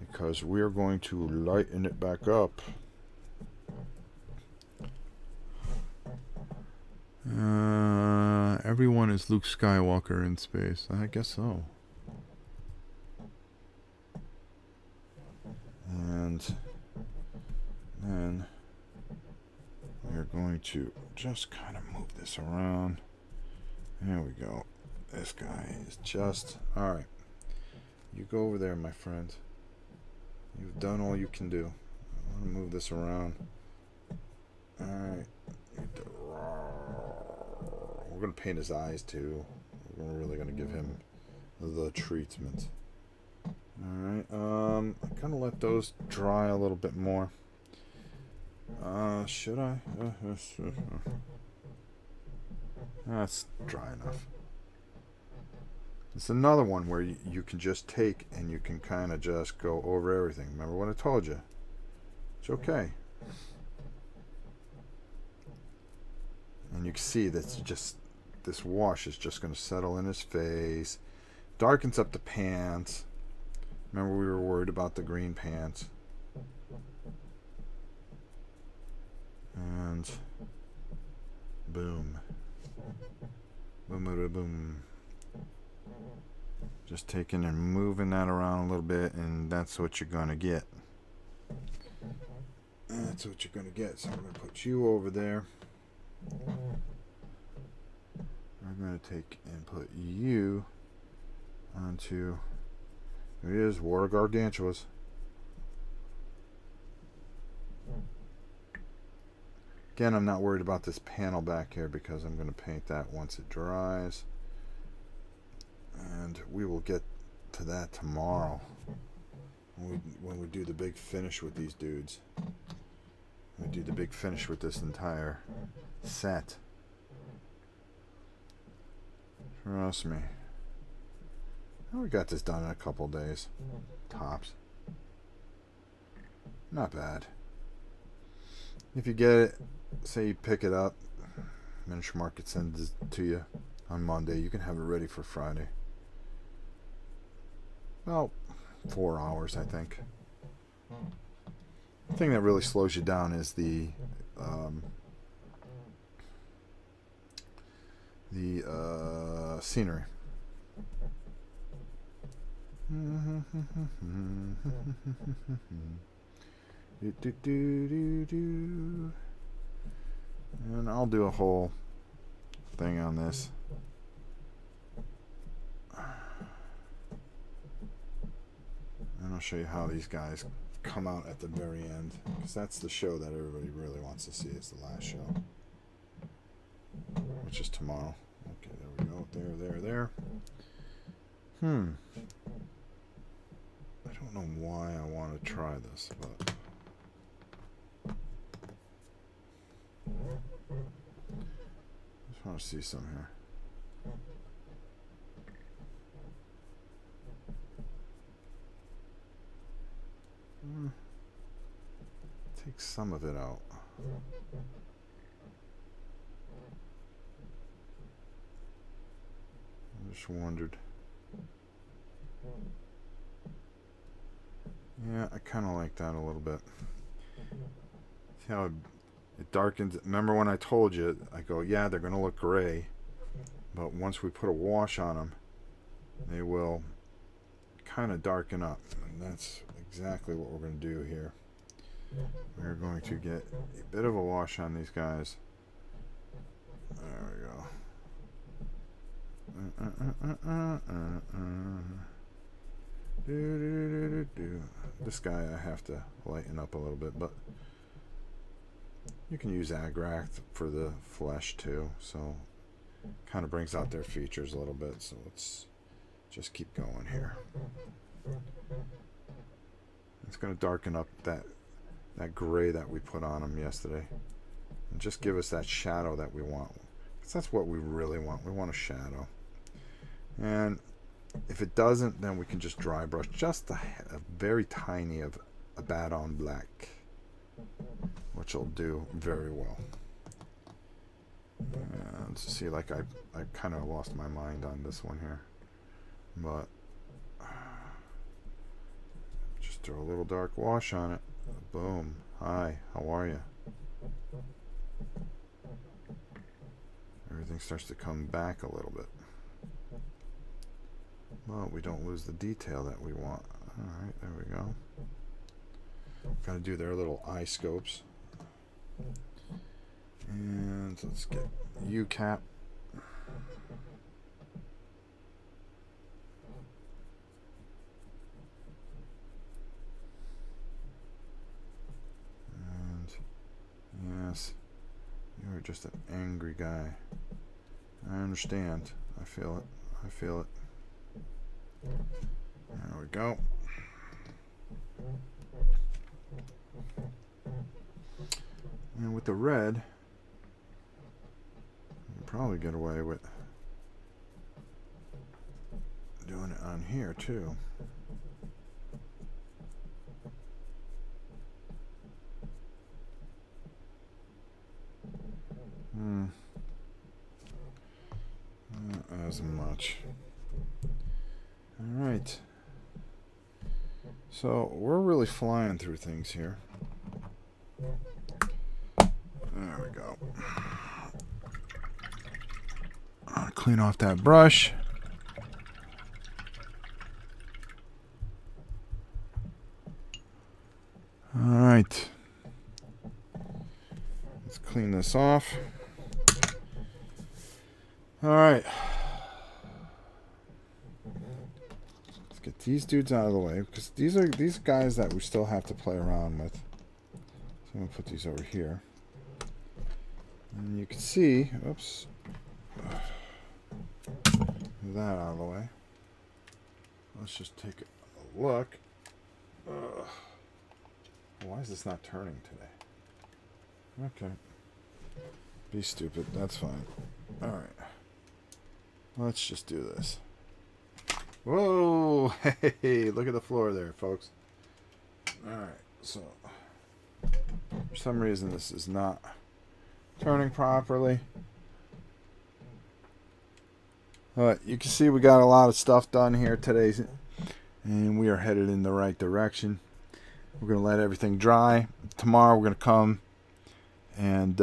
because we're going to lighten it back up. Everyone is Luke Skywalker in space. I guess so. And then we're going to just kind of move this around. There we go. This guy is just... Alright. You go over there, my friend. You've done all you can do. I'm going to move this around. Alright. We're going to paint his eyes too. We're really going to give him the treatment. Alright. I'm going to let those dry a little bit more. Should I? That's dry enough. It's another one where you can just take and you can kind of just go over everything. Remember what I told you? It's okay. And you can see that's just, this wash is just going to settle in his face. Darkens up the pants. Remember we were worried about the green pants. And boom. Boom, boom, boom. Just taking and moving that around a little bit, and that's what you're going to get. That's what you're going to get. So I'm going to put you over there. I'm going to take and put you onto, there he is, Water Gargantuas. Again, I'm not worried about this panel back here because I'm going to paint that once it dries. And we will get to that tomorrow when we do the big finish with these dudes. We do the big finish with this entire set. Trust me. We got this done in a couple days. Tops. Not bad. If you get it, say you pick it up, Miniature Market sends it to you on Monday, you can have it ready for Friday. Well, 4 hours, I think. The thing that really slows you down is the scenery. And I'll do a whole thing on this. And I'll show you how these guys come out at the very end, because that's the show that everybody really wants to see, is the last show, which is tomorrow. Okay, there we go. There. I don't know why I want to try this, but I just want to see some here. Take some of it out. I just wondered. Yeah, I kind of like that a little bit. See how it darkens. Remember when I told you, I go, yeah, they're going to look gray, but once we put a wash on them, they will kind of darken up. And that's exactly what we're going to do here. We're going to get a bit of a wash on these guys. There we go. This guy I have to lighten up a little bit, but you can use Agract for the flesh too, so kind of brings out their features a little bit. So let's just keep going here. It's going to darken up that gray that we put on them yesterday, and just give us that shadow that we want, because that's what we really want. We want a shadow. And if it doesn't, then we can just dry brush just a very tiny of a bat on black, which will do very well. And see, like I kind of lost my mind on this one here, but just throw a little dark wash on it. Boom. Hi, how are you? Everything starts to come back a little bit. Well, we don't lose the detail that we want. Alright, there we go. Got to do their little eye scopes. And let's get U-cap. You're just an angry guy. I understand. I feel it. I feel it. There we go. And with the red, you can probably get away with doing it on here too. Not as much. All right. So we're really flying through things here. There we go. I'll clean off that brush. All right. Let's clean this off. All right. Let's get these dudes out of the way because these are guys that we still have to play around with. So I'm gonna put these over here. And you can see, oops, that out of the way. Let's just take a look. Why is this not turning today? Okay. Be stupid. That's fine. All right. Let's just do this. Whoa! Hey, look at the floor there, folks. All right. So, for some reason, this is not turning properly. But you can see we got a lot of stuff done here today, and we are headed in the right direction. We're going to let everything dry. Tomorrow we're going to come and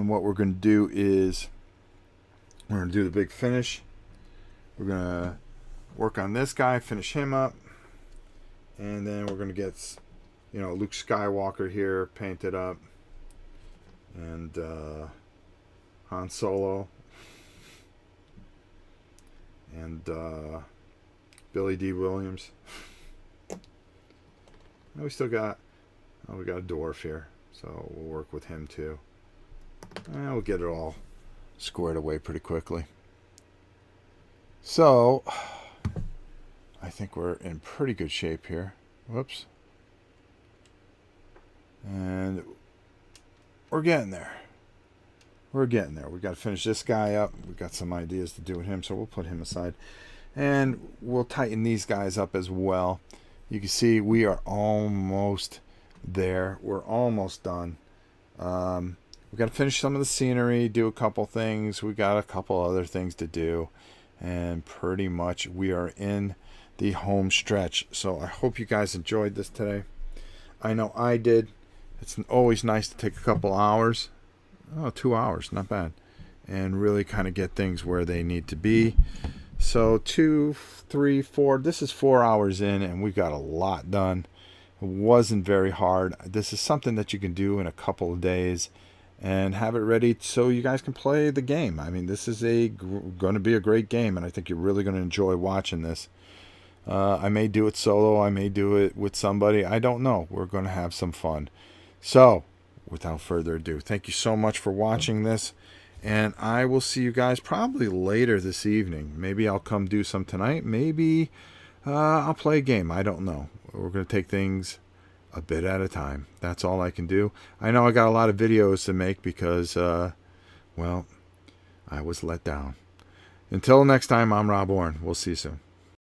what we're going to do is we're going to do the big finish. We're going to work on this guy, finish him up, and then we're going to get, you know, Luke Skywalker here painted up, and Han Solo, and Billy D. Williams. And we still got, we got a dwarf here, so we'll work with him too. And we'll get it all squared away pretty quickly. So, I think we're in pretty good shape here. Whoops. And we're getting there. We're getting there. We got to finish this guy up. We've got some ideas to do with him, so we'll put him aside. And we'll tighten these guys up as well. You can see we are almost there. We're almost done. We got to finish some of the scenery, do a couple things. We got a couple other things to do. And pretty much we are in the home stretch. So I hope you guys enjoyed this today. I know I did. It's always nice to take a couple hours. Oh, 2 hours, not bad. And really kind of get things where they need to be. So 2, 3, 4. This is 4 hours in, and we got a lot done. It wasn't very hard. This is something that you can do in a couple of days and have it ready so you guys can play the game. I mean, this is going to be a great game, and I think you're really going to enjoy watching this. I may do it solo. I may do it with somebody. I don't know. We're going to have some fun. So, without further ado, thank you so much for watching this. And I will see you guys probably later this evening. Maybe I'll come do some tonight. Maybe I'll play a game. I don't know. We're going to take things a bit at a time. That's all I can do. I know I got a lot of videos to make because, well, I was let down. Until next time, I'm Rob Orn. We'll see you soon.